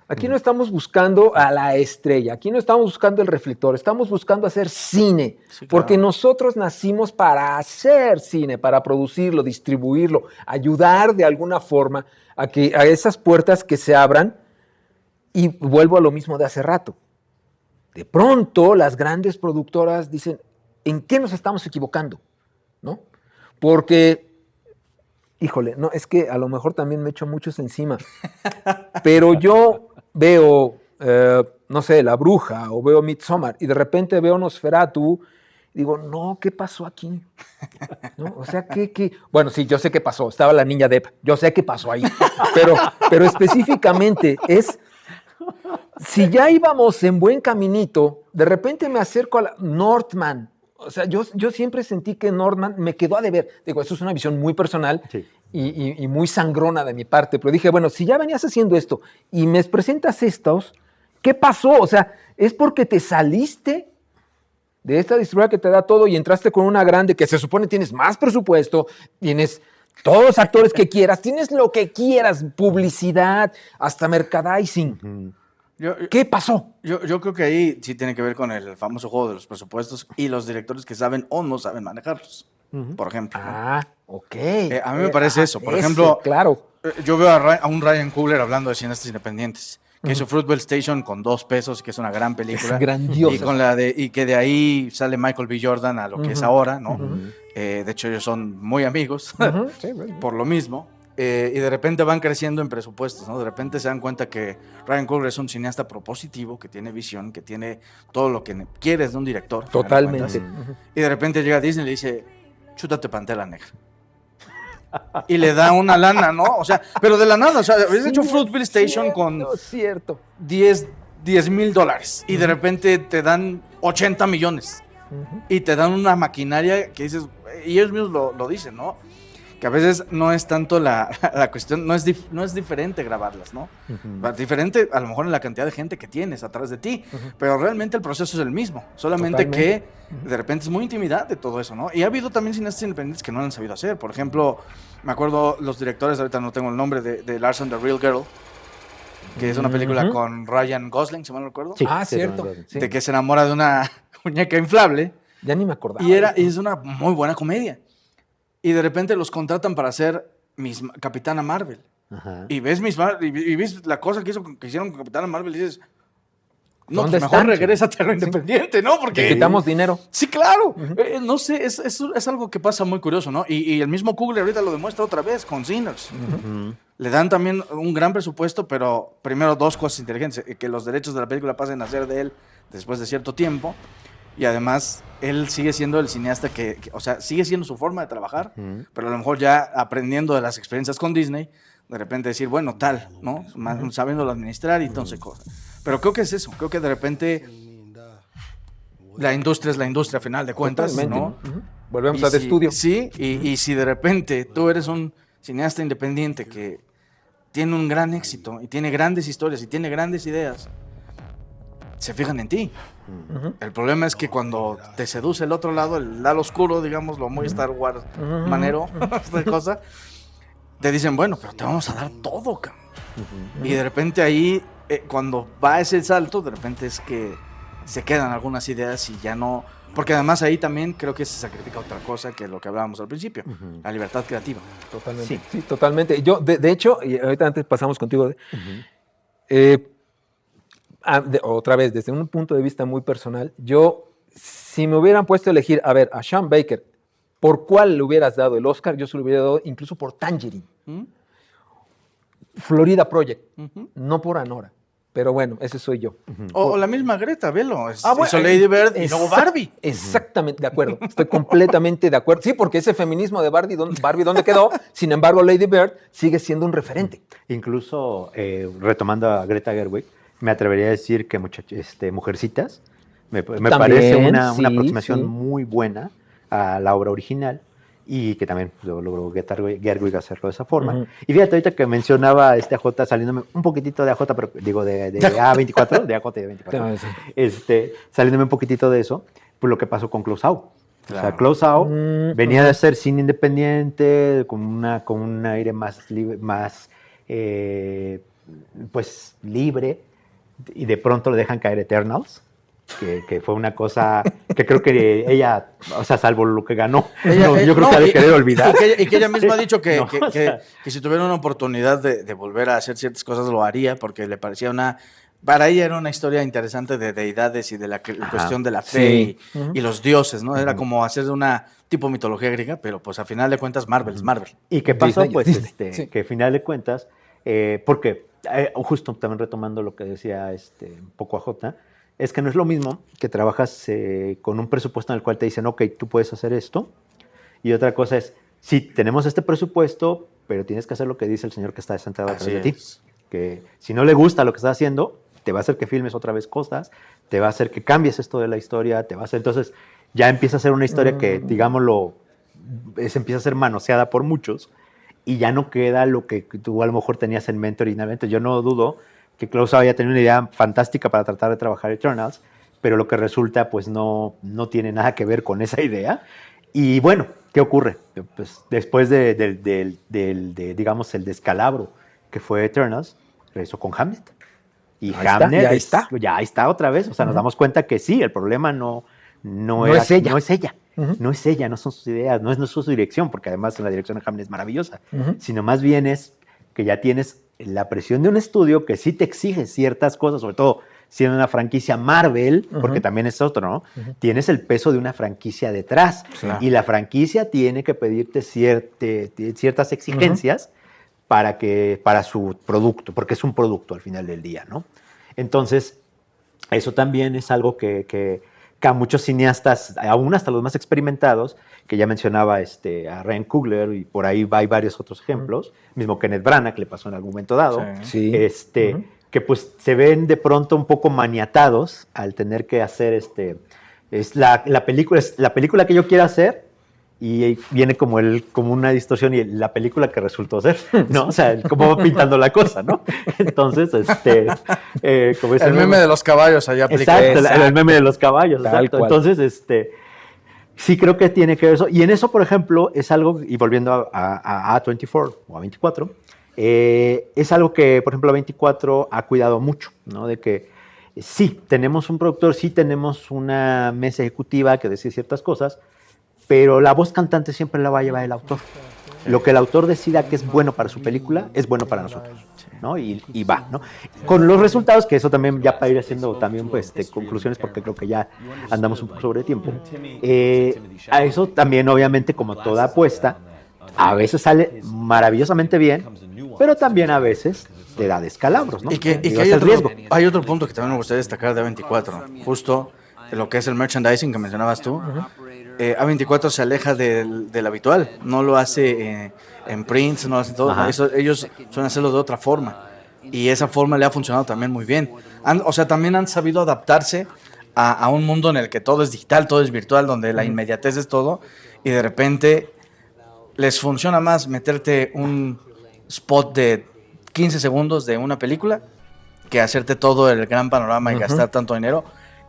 A: Aquí no estamos buscando a la estrella, aquí no estamos buscando el reflector, estamos buscando hacer cine,
B: Sí, claro.
A: porque nosotros nacimos para hacer cine, para producirlo, distribuirlo, ayudar de alguna forma a esas puertas que se abran. Y vuelvo a lo mismo de hace rato. De pronto las grandes productoras dicen, ¿en qué nos estamos equivocando? ¿No? Porque, híjole, no, es que a lo mejor también me echo muchos encima, pero yo veo, no sé, La Bruja o veo Midsommar y de repente veo Nosferatu y digo, no, ¿qué pasó aquí? ¿No? O sea, bueno, sí, yo sé qué pasó, estaba la niña Depp, yo sé qué pasó ahí, pero específicamente es, si ya íbamos en buen caminito, de repente me acerco a Northman. O sea, yo siempre sentí que Northman me quedó a deber. Digo, eso es una visión muy personal
C: Sí.
A: y muy sangrona de mi parte, pero dije, bueno, si ya venías haciendo esto y me presentas estos, ¿qué pasó? O sea, ¿es porque te saliste de esta distribuidora que te da todo y entraste con una grande que se supone tienes más presupuesto, tienes todos los actores que quieras, tienes lo que quieras, publicidad, hasta merchandising? ¿Qué pasó?
B: Yo creo que ahí sí tiene que ver con el famoso juego de los presupuestos y los directores que saben o no saben manejarlos, por ejemplo. ¿no?
A: Ah, ok.
B: A mí me parece eso. Por
A: ese,
B: ejemplo,
A: claro.
B: Yo veo a un Ryan Coogler hablando de cineastas independientes, que hizo Fruitvale Station con 2 pesos, que es una gran película.
A: Es grandiosa.
B: Y que de ahí sale Michael B. Jordan a lo que es ahora, ¿no? De hecho, ellos son muy amigos,
A: Sí, bueno.
B: por lo mismo. Y de repente van creciendo en presupuestos, ¿no? De repente se dan cuenta que Ryan Coogler es un cineasta propositivo, que tiene visión, que tiene todo lo que quieres de un director.
A: Totalmente.
B: Y de repente llega Disney y le dice, chútate Pantera Negra. Y le da una lana, ¿no? O sea, pero de la nada, o sea, habías hecho Fruitvale Station con
A: cierto.
B: $10,000 y de repente te dan 80 millones y te dan una maquinaria que dices, y ellos mismos lo dicen, ¿no? Que a veces no es tanto la cuestión, no es diferente grabarlas, ¿no? Diferente a lo mejor en la cantidad de gente que tienes atrás de ti, pero realmente el proceso es el mismo, solamente
A: Totalmente.
B: que de repente es muy intimidad de todo eso, ¿no? Y ha habido también cineastas independientes que no lo han sabido hacer. Por ejemplo, me acuerdo los directores, ahorita no tengo el nombre, de Lars and the Real Girl, que es una película con Ryan Gosling, si mal no recuerdo,
C: Sí,
A: Ah,
C: sí,
A: cierto.
C: sí.
B: de que se enamora de una muñeca inflable.
A: Ya ni me acordaba.
B: Y es una muy buena comedia. Y de repente los contratan para hacer Capitana Marvel.
C: Ajá.
B: Y ves y ves la cosa que hicieron con Capitana Marvel y dices, no,
A: ¿Dónde
B: pues mejor
A: están?
B: regrésate a lo independiente, ¿no? Porque
A: Te quitamos dinero.
B: sí, claro. No sé, es algo que pasa muy curioso, ¿no? Y el mismo Coogler ahorita lo demuestra otra vez con Sinners. Le dan también un gran presupuesto, pero primero 2 cosas inteligentes. Que los derechos de la película pasen a ser de él después de cierto tiempo. Y además, él sigue siendo el cineasta o sea, sigue siendo su forma de trabajar, pero a lo mejor ya aprendiendo de las experiencias con Disney, de repente decir, bueno, tal, ¿no? Sabiéndolo administrar y entonces cosas. Pero creo que es eso, creo que de repente la industria es la industria a final de cuentas,
A: Totalmente.
B: ¿no?
A: Volvemos al estudio.
B: Sí, y si de repente tú eres un cineasta independiente que tiene un gran éxito y tiene grandes historias y tiene grandes ideas, se fijan en ti. El problema es que cuando te seduce el otro lado, el lado oscuro, digamos, lo muy Star Wars manero, esta cosa, te dicen, bueno, pero te vamos a dar todo, cabrón. Y de repente ahí, cuando va ese salto, de repente es que se quedan algunas ideas y ya no... Porque además ahí también creo que se sacrifica otra cosa que lo que hablábamos al principio, la libertad creativa.
A: Totalmente. Sí, totalmente. Yo, de hecho, y ahorita antes pasamos contigo, otra vez, desde un punto de vista muy personal, si me hubieran puesto a elegir, a ver, a Sean Baker, ¿por cuál le hubieras dado el Oscar? Yo se lo hubiera dado incluso por Tangerine. Florida Project, no por Anora. Pero bueno, ese soy yo.
B: O la misma Greta, velo.
A: Bueno,
B: hizo Lady Bird y luego Barbie.
A: Exactamente, de acuerdo. Estoy completamente de acuerdo. Sí, porque ese feminismo de Barbie, ¿dónde quedó? Sin embargo, Lady Bird sigue siendo un referente.
C: Incluso, retomando a Greta Gerwig, me atrevería a decir que Mujercitas me parece una aproximación muy buena a la obra original y que también logró Gerwig hacerlo de esa forma. Y fíjate, ahorita que mencionaba AJ, saliéndome un poquitito de AJ, pero digo de A24, de AJ de A24, saliéndome un poquitito de eso, pues lo que pasó con Close Out. Claro. O sea, Close Out venía de hacer cine independiente, con un aire más libre, más pues libre, y de pronto le dejan caer Eternals, que fue una cosa que creo que ella, o sea, salvo lo que ganó, yo creo que ha de querer olvidar.
B: Y que ella misma ha dicho que,
C: No, o sea,
B: que si tuviera una oportunidad de volver a hacer ciertas cosas lo haría, porque le parecía para ella era una historia interesante de deidades y de la cuestión de la fe y los dioses, ¿no? Era como hacer una tipo mitología griega, pero pues a final de cuentas Marvel es Marvel.
C: ¿Y qué pasó?
A: Disney,
C: Pues
A: Disney.
C: que a final de cuentas, porque justo también retomando lo que decía un poco AJ, es que no es lo mismo que trabajas con un presupuesto en el cual te dicen, ok, tú puedes hacer esto, y otra cosa es, sí, tenemos este presupuesto, pero tienes que hacer lo que dice el señor que está sentado atrás de ti. Que si no le gusta lo que estás haciendo, te va a hacer que filmes otra vez cosas, te va a hacer que cambies esto de la historia, te va a hacer, entonces ya empieza a ser una historia que, digámoslo, empieza a ser manoseada por muchos, y ya no queda lo que tú a lo mejor tenías en mente originalmente. Yo no dudo que Klaus haya tenido una idea fantástica para tratar de trabajar Eternals, pero lo que resulta pues no tiene nada que ver con esa idea. Y bueno, ¿qué ocurre? Pues después digamos, el descalabro que fue Eternals, regresó con Hamlet. Y Hamlet ya está otra vez. O sea, nos damos cuenta que sí, el problema no es ella. No es ella. No es ella, no son sus ideas, no es su dirección, porque además la dirección de Hamlet es maravillosa, sino más bien es que ya tienes la presión de un estudio que sí te exige ciertas cosas, sobre todo siendo una franquicia Marvel, porque también es otro, ¿no? Tienes el peso de una franquicia detrás, y la franquicia tiene que pedirte ciertas exigencias para su producto, porque es un producto al final del día, ¿no? Entonces, eso también es algo que a muchos cineastas, aún hasta los más experimentados, que ya mencionaba a Ryan Coogler, y por ahí hay varios otros ejemplos, mismo Kenneth Branagh, que le pasó en algún momento dado, que pues se ven de pronto un poco maniatados al tener que hacer es la película que yo quiero hacer, y viene como una distorsión y la película que resultó ser, ¿no? O sea, cómo va pintando la cosa, ¿no? Entonces, como
B: el meme de los caballos allá aplica.
C: Exacto, el meme de los caballos, exacto. Entonces, sí creo que tiene que ver eso. Y en eso, por ejemplo, es algo, y volviendo a A24 o A24, es algo que, por ejemplo, A24 ha cuidado mucho, ¿no? De que sí, tenemos un productor, sí tenemos una mesa ejecutiva que decide ciertas cosas, pero la voz cantante siempre la va a llevar el autor. Lo que el autor decida que es bueno para su película, es bueno para nosotros, ¿no? Y va, ¿no? Con los resultados, que eso también ya para ir haciendo también, pues, conclusiones, porque creo que ya andamos un poco sobre tiempo. A eso también, obviamente, como toda apuesta, a veces sale maravillosamente bien, pero también a veces te da descalabros, ¿no?
B: Y que hay otro punto que también me gustaría destacar de A24, justo lo que es el merchandising que mencionabas tú. A24 se aleja del habitual, no lo hace en prints, no lo hace todo. Ellos suelen hacerlo de otra forma, y esa forma le ha funcionado también muy bien. También han sabido adaptarse a un mundo en el que todo es digital, todo es virtual, donde la inmediatez es todo, y de repente les funciona más meterte un spot de 15 segundos de una película que hacerte todo el gran panorama y gastar tanto dinero.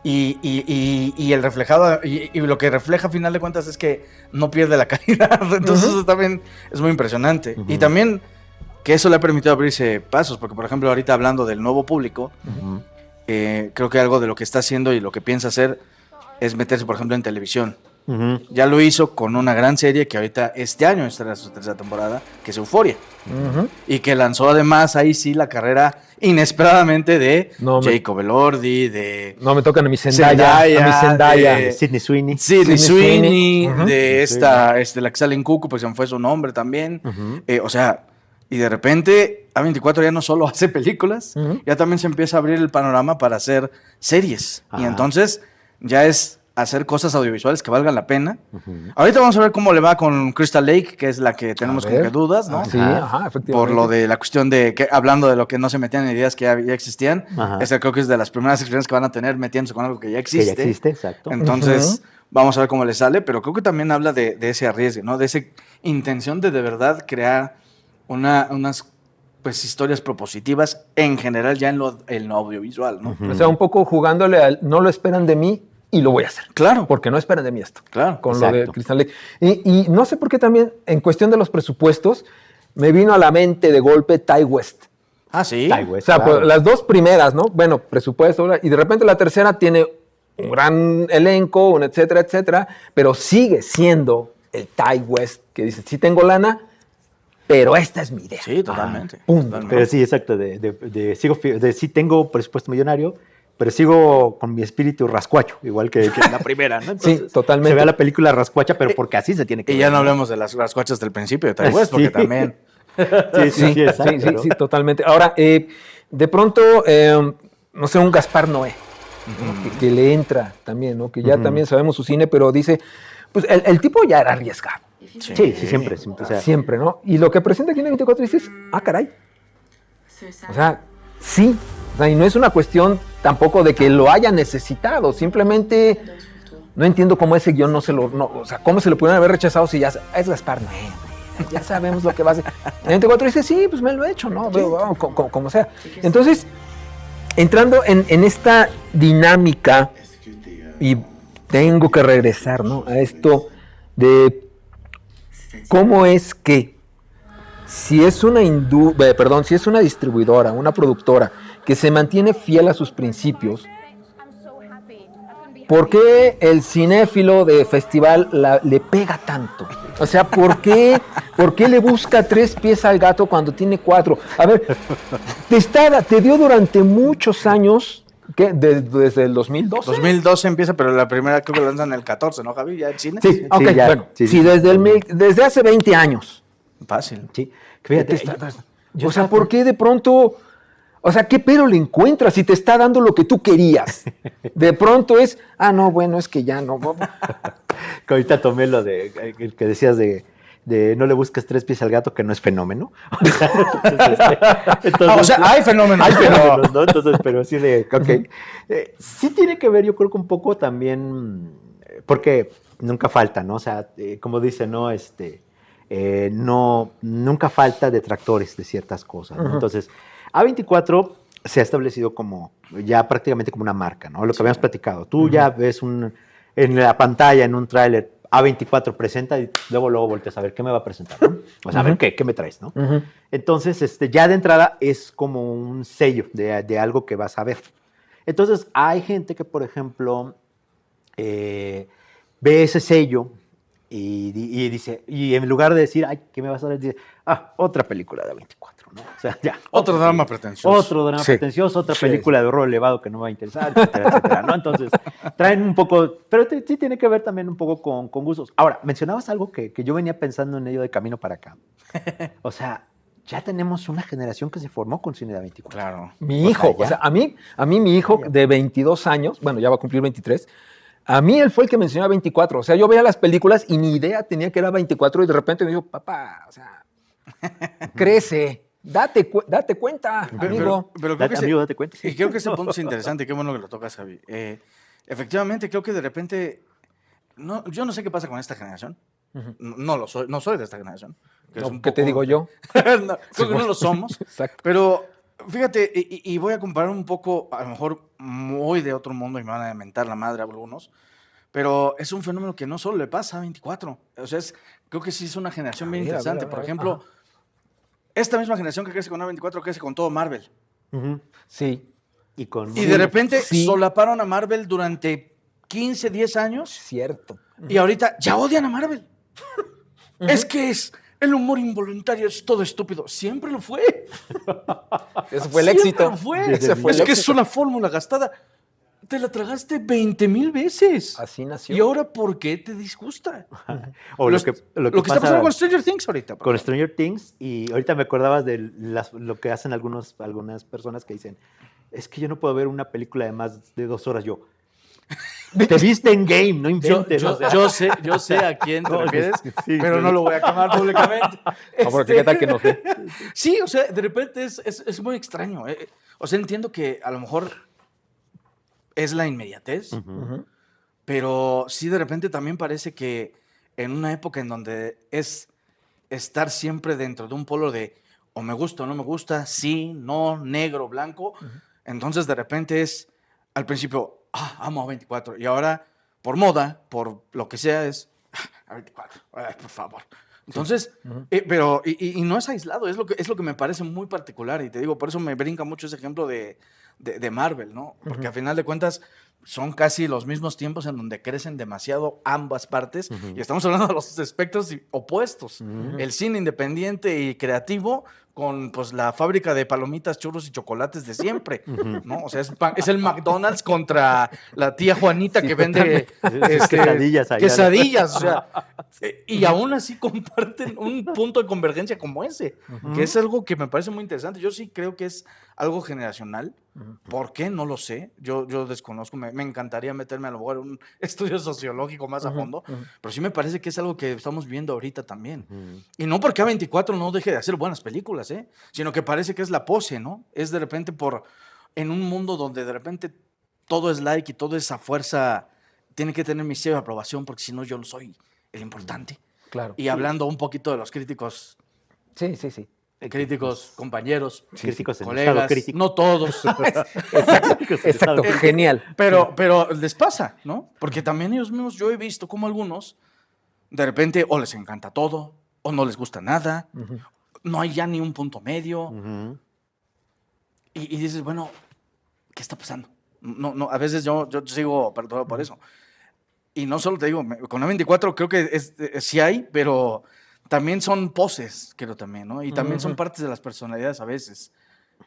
B: Y el reflejado, y lo que refleja a final de cuentas es que no pierde la calidad. Entonces eso también es muy impresionante. Y también que eso le ha permitido abrirse pasos, porque por ejemplo ahorita hablando del nuevo público, creo que algo de lo que está haciendo y lo que piensa hacer es meterse por ejemplo en televisión. Ya lo hizo con una gran serie que ahorita este año estará su tercera temporada, que es Euphoria, y que lanzó además ahí sí la carrera inesperadamente de Jacob Elordi, de...
A: No me tocan a mi Zendaya,
C: de Sydney Sweeney,
B: de la que sale en Cuco, pues se me fue su nombre también. Y de repente A24 ya no solo hace películas, ya también se empieza a abrir el panorama para hacer series. Y entonces ya es hacer cosas audiovisuales que valgan la pena. Ahorita vamos a ver cómo le va con Crystal Lake, que es la que tenemos como que dudas, ¿no?
A: Sí, efectivamente.
B: Por lo de la cuestión de que, hablando de lo que no se metían en ideas que ya existían, esa creo que es de las primeras experiencias que van a tener metiéndose con algo que ya existe.
C: Que ya existe, exacto.
B: Entonces, vamos a ver cómo le sale, pero creo que también habla de ese arriesgue, ¿no? De esa intención de verdad crear unas pues historias propositivas en general ya en lo audiovisual, ¿no?
A: O sea, un poco jugándole al no lo esperan de mí y lo voy a hacer.
B: Claro.
A: Porque no esperan de mí esto.
B: Claro.
A: Con lo de Crystal Lake. Y no sé por qué también, en cuestión de los presupuestos, me vino a la mente de golpe Ty West.
B: Ah, sí.
C: Ty
A: O
C: West,
A: sea,
C: claro.
A: pues, las dos primeras, ¿no? Bueno, presupuesto, y de repente la tercera tiene un gran elenco, un etcétera, etcétera, pero sigue siendo el Ty West que dice, sí tengo lana, pero esta es mi idea.
B: Sí, totalmente.
A: punto.
B: Totalmente.
C: Pero sí, exacto, sí tengo presupuesto millonario, pero sigo con mi espíritu rascuacho, igual que en la primera, ¿no?
A: Sí, totalmente.
C: Se ve la película rascuacha, pero porque así se tiene que
B: Y
C: ver.
B: ya no hablemos de las cuachas del principio de Ty West, porque
C: Sí.
B: también...
A: Sí,
C: exacto, ¿no?
A: sí, totalmente. Ahora, de pronto, no sé, un Gaspar Noé, ¿no? que le entra también, ¿no? Que ya también sabemos su cine, pero dice, pues el tipo ya era arriesgado,
C: Sí, siempre. O sea,
A: siempre, ¿no? Y lo que presenta aquí en el 24 dices, caray. O sea, sí. O sea, y no es una cuestión tampoco de que lo haya necesitado, simplemente no entiendo cómo ese guión o sea, cómo se lo pudieron haber rechazado si ya es Gaspar Noé. Ya sabemos lo que va a hacer. En 24 dice, sí, pues me lo he hecho, ¿no? Vamos, como sea. Entonces, entrando en esta dinámica, y tengo que regresar, ¿no? A esto de cómo es que si es una si es una distribuidora, una productora que se mantiene fiel a sus principios, ¿por qué el cinéfilo de festival le pega tanto? O sea, ¿por qué le busca 3 pies al gato cuando tiene 4? A ver, te dio durante muchos años, ¿qué? Desde el 2012.
B: 2012 empieza, pero la primera creo que lo lanzan en el 14, ¿no, Javi? ¿Ya en cine?
A: Sí, ok,
C: ya,
A: bueno,
C: sí.
A: sí, desde hace 20 años.
B: Fácil.
C: sí. Fíjate,
A: O sea, ¿por qué de pronto? O sea, ¿qué pero le encuentras si te está dando lo que tú querías? De pronto es, no, bueno, es que ya no.
C: que ahorita tomé lo de el que decías de no le busques 3 pies al gato, que no es fenómeno. Entonces,
B: O sea, hay fenómenos.
C: hay fenómenos, ¿no? Entonces, pero sí de, ok. Sí tiene que ver, yo creo que un poco también, porque nunca falta, ¿no? O sea, como dice, ¿no? Nunca falta detractores de ciertas cosas, ¿no? Entonces, A24 se ha establecido como, ya prácticamente como una marca, ¿no? Lo que habíamos platicado. Tú ya ves en la pantalla, en un tráiler, A24 presenta y luego volteas a ver qué me va a presentar, ¿no? O sea, a ver qué me traes, ¿no? Entonces, ya de entrada es como un sello de algo que vas a ver. Entonces, hay gente que, por ejemplo, ve ese sello y dice, y en lugar de decir, ay, ¿qué me vas a dar? Dice, otra película de A24, ¿no? O sea, ya.
B: Otro drama pretencioso.
C: Otro drama pretencioso, otra película de horror elevado que no me va a interesar, etcétera, etcétera, ¿no? Entonces, traen un poco, pero sí tiene que ver también un poco con gustos. Ahora, mencionabas algo que yo venía pensando en ello de camino para acá. O sea, ya tenemos una generación que se formó con cine de A24.
B: Claro.
A: Mi hijo, o sea, a mí mi hijo de 22 años, bueno, ya va a cumplir 23, a mí él fue el que me enseñó a 24. O sea, yo veía las películas y ni idea tenía que era 24 y de repente me dijo, papá, o sea, crece, date cuenta, amigo.
B: Pero creo que
C: Amigo, date cuenta.
B: y creo que ese punto es interesante. Qué bueno que lo tocas, Javi. Efectivamente, creo que de repente... yo no sé qué pasa con esta generación. No soy de esta generación. Que es un
A: ¿Qué te
B: poco-
A: digo yo?
B: Creo que no lo somos.
A: Exacto.
B: Pero fíjate, y voy a comparar un poco, a lo mejor muy de otro mundo y me van a mentar la madre a algunos, pero es un fenómeno que no solo le pasa a 24. O sea, creo que sí es una generación bien
A: ver, a ver,
B: interesante.
A: a ver,
B: Por
A: a ver.
B: ejemplo, esta misma generación que crece con A24 crece con todo Marvel.
C: Ujú.
A: Sí,
C: Y con
B: Y de repente
A: sí.
B: solaparon a Marvel durante 15, 10 años
A: cierto.
B: y ahorita ya odian a Marvel. Es que el humor involuntario es todo estúpido. Siempre lo fue.
A: Ese fue el
B: Siempre
A: éxito.
B: lo fue.
C: Ese fue
B: Es
C: el
B: que es
A: éxito.
B: una fórmula gastada. Te la tragaste 20,000 veces.
A: Así nació.
B: ¿Y ahora por qué te disgusta?
C: o
B: lo
C: lo que
B: está
C: pasa
B: pasando con Stranger Things ahorita.
C: con Stranger Things, y ahorita me acordabas de lo que hacen algunas personas que dicen, es que yo no puedo ver una película de más de 2 horas. Yo, te viste en Game, no inventes. o sea.
B: Yo sé a quién te
C: No,
B: refieres,
C: sí,
B: pero no lo voy a quemar públicamente.
A: No, porque qué tal que no sé.
B: Sí, o sea, de repente es muy extraño. O sea, entiendo que a lo mejor es la inmediatez, pero sí de repente también parece que en una época en donde es estar siempre dentro de un polo de o me gusta o no me gusta, sí, no, negro, blanco, entonces de repente es al principio, amo a 24, y ahora por moda, por lo que sea, es a 24, por favor. Entonces, y no es aislado, es lo que me parece muy particular. Y te digo, por eso me brinca mucho ese ejemplo de Marvel, ¿no? Porque a final de cuentas son casi los mismos tiempos en donde crecen demasiado ambas partes. Y estamos hablando de los espectros opuestos. El cine independiente y creativo con pues la fábrica de palomitas, churros y chocolates de siempre, ¿no? O sea, es el McDonald's contra la tía Juanita que vende quesadillas, o sea, y aún así comparten un punto de convergencia como ese, que es algo que me parece muy interesante. Yo sí creo que es algo generacional. ¿Por qué? No lo sé. Yo desconozco. Me encantaría meterme a lo mejor en un estudio sociológico más a fondo, pero sí me parece que es algo que estamos viendo ahorita también. Y no porque A24 no deje de hacer buenas películas, sino que parece que es la pose, ¿no? Es de repente en un mundo donde de repente todo es like y todo es a fuerza, tiene que tener mi sello de aprobación porque si no yo no soy el importante.
A: Claro.
B: Y hablando un poquito de los críticos.
A: Sí.
B: Críticos, compañeros,
C: críticos en
B: colegas,
C: estado crítico.
B: no todos.
A: Exacto, genial.
B: Pero les pasa, ¿no? Porque también ellos mismos, yo he visto como algunos, de repente, o les encanta todo, o no les gusta nada, no hay ya ni un punto medio. Y dices, bueno, ¿qué está pasando? No, a veces yo sigo perturbado por eso. Y no solo te digo, con A24 creo que sí hay, pero también son poses, creo también, ¿no? Y también son partes de las personalidades a veces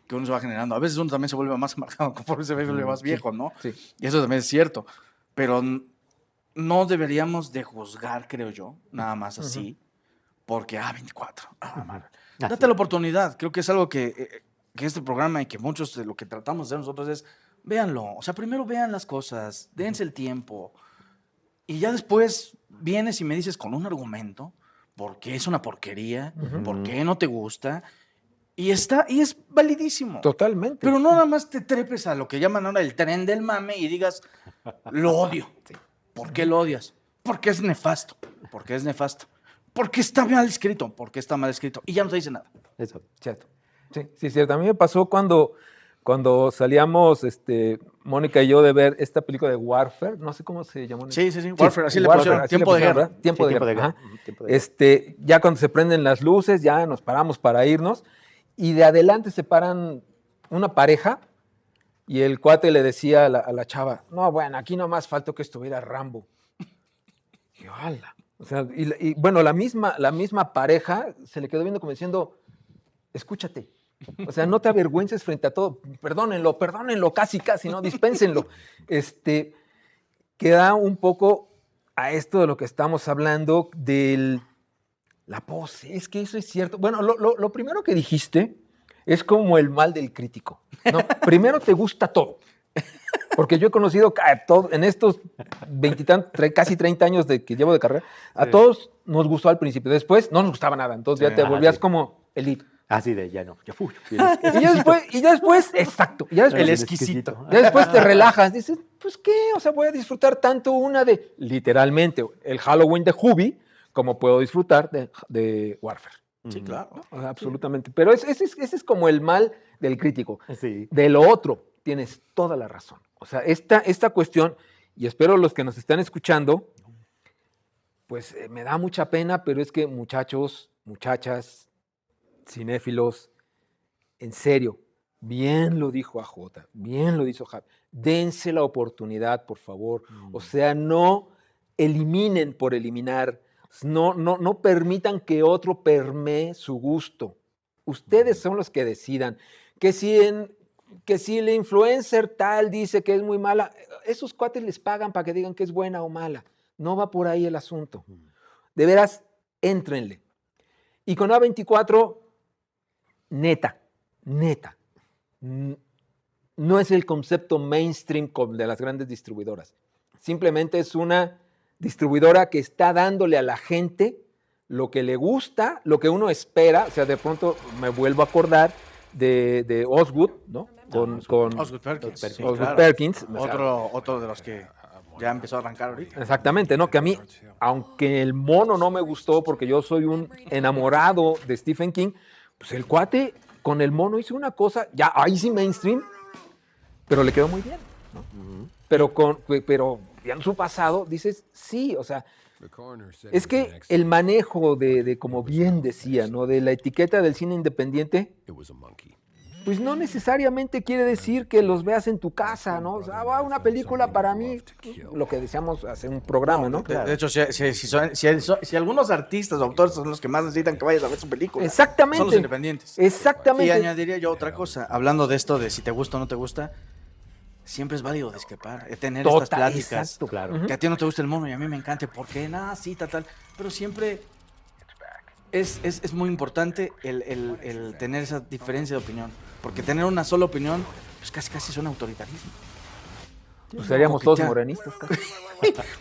B: que uno se va generando. A veces uno también se vuelve más marcado conforme se vuelve más viejo, ¿no? Sí. Y eso también es cierto. Pero no deberíamos de juzgar, creo yo, nada más así, porque A24. Date la oportunidad. Creo que es algo que este programa y que muchos de lo que tratamos de hacer nosotros es, véanlo. O sea, primero vean las cosas, dense el tiempo. Y ya después vienes y me dices con un argumento por qué es una porquería, por qué no te gusta. Y es validísimo.
A: Totalmente.
B: Pero no nada más te trepes a lo que llaman ahora el tren del mame y digas, lo odio. ¿Por qué lo odias? Porque es nefasto. ¿Por qué es nefasto? Porque está mal escrito. Porque está mal escrito. Y ya no te dice nada.
A: Eso, cierto. Sí, cierto. A mí me pasó cuando salíamos, Mónica y yo, de ver esta película de Warfare, no sé cómo se llamó.
B: Sí, Warfare, así le pusieron, Tiempo de Guerra.
A: Tiempo de Guerra. Ya cuando se prenden las luces, ya nos paramos para irnos, y de adelante se paran una pareja, y el cuate le decía a la chava, no, bueno, aquí nomás faltó que estuviera Rambo. Y yo, ¡hala! O sea, y bueno, la misma pareja se le quedó viendo como diciendo, escúchate. O sea, no te avergüences frente a todo. Perdónenlo, casi, ¿no? Dispénsenlo. Queda un poco a esto de lo que estamos hablando de la pose. Es que eso es cierto. Bueno, lo primero que dijiste es como el mal del crítico, ¿no? Primero te gusta todo. Porque yo he conocido en estos casi 30 años que llevo de carrera, a todos nos gustó al principio. Después no nos gustaba nada. Entonces ya te volvías como el hit.
C: Así de, ya no, ya fui.
A: Y ya después, exacto.
B: El exquisito.
A: Ya después te relajas. Dices, pues qué, o sea, voy a disfrutar tanto literalmente, el Halloween de Hubie, como puedo disfrutar de Warfare.
B: Sí, claro.
A: O sea, absolutamente. Pero ese es como el mal del crítico.
C: Sí.
A: De lo otro, tienes toda la razón. O sea, esta cuestión, y espero los que nos están escuchando, pues me da mucha pena, pero es que muchachos, muchachas, cinéfilos, en serio, bien lo dijo AJ, bien lo hizo Javi, dense la oportunidad, por favor. O sea, no eliminen por eliminar, no permitan que otro permee su gusto. Ustedes son los que decidan. Que si el influencer tal dice que es muy mala, esos cuates les pagan para que digan que es buena o mala. No va por ahí el asunto. De veras, éntrenle. Y con A24, neta, no es el concepto mainstream de las grandes distribuidoras. Simplemente es una distribuidora que está dándole a la gente lo que le gusta, lo que uno espera. O sea, de pronto me vuelvo a acordar de Osgood, ¿no? Con
B: Osgood Perkins.
A: Osgood Perkins.
B: Otro de los que ya empezó a arrancar ahorita.
A: Exactamente, ¿no? Que a mí, aunque el mono no me gustó porque yo soy un enamorado de Stephen King, pues el cuate con el mono hizo una cosa, ya ahí sí mainstream, pero le quedó muy bien, ¿no? Pero ya en su pasado dices, sí, o sea, es que el manejo como bien decía, ¿no? De la etiqueta del cine independiente, pues no necesariamente quiere decir que los veas en tu casa, ¿no? O sea, una película para mí, lo que decíamos hacer un programa, ¿no?
B: De hecho, si algunos artistas o autores son los que más necesitan que vayas a ver su película,
A: Exactamente.
B: son los independientes.
A: Exactamente.
B: Y añadiría yo otra cosa, hablando de esto de si te gusta o no te gusta, siempre es válido discrepar, tener estas pláticas.
A: Exacto,
C: claro.
B: Que a ti no te gusta el mono y a mí me encanta, ¿por qué? Nada, sí, tal. Pero siempre es muy importante el tener esa diferencia de opinión. Porque tener una sola opinión, pues casi es un autoritarismo.
A: Pues seríamos todos morenistas.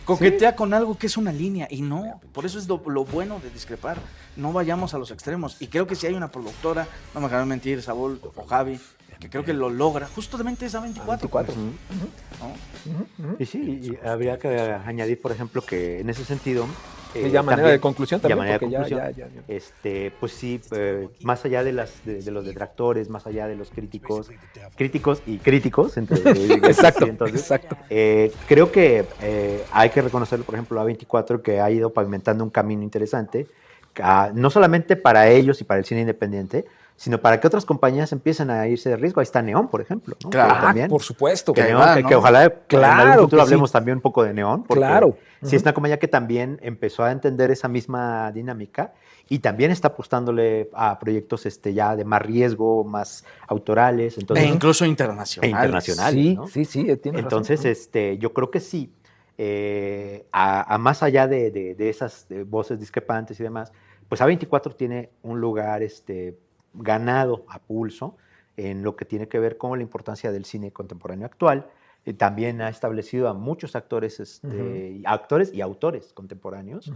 B: Coquetea con algo que es una línea y no, por eso es lo bueno de discrepar. No vayamos a los extremos. Y creo que si hay una productora, no me acaban de mentir, Saúl o Javi, que creo que lo logra, justamente es A24.
C: Y sí, y habría que añadir, por ejemplo, que en ese sentido...
A: ya manera de conclusión también,
C: manera de
A: porque
C: conclusión, pues sí, más allá de los detractores, más allá de los críticos y críticos,
A: exacto,
C: entonces,
A: exacto.
C: Creo que hay que reconocerlo, por ejemplo, A24, que ha ido pavimentando un camino interesante, no solamente para ellos y para el cine independiente, sino para que otras compañías empiecen a irse de riesgo. Ahí está Neon, por ejemplo, ¿no?
A: Claro,
C: también,
A: por supuesto.
C: que ojalá en algún futuro hablemos también un poco de Neon, porque
A: claro.
C: Sí, es una compañía que también empezó a entender esa misma dinámica y también está apostándole a proyectos ya de más riesgo, más autorales. Entonces,
B: incluso internacionales.
A: Sí,
C: ¿no?
A: sí, tienes
C: Entonces,
A: razón.
C: yo creo que sí, a más allá de esas voces discrepantes y demás, pues A24 tiene un lugar ganado a pulso en lo que tiene que ver con la importancia del cine contemporáneo actual. También ha establecido a muchos actores, actores y autores contemporáneos,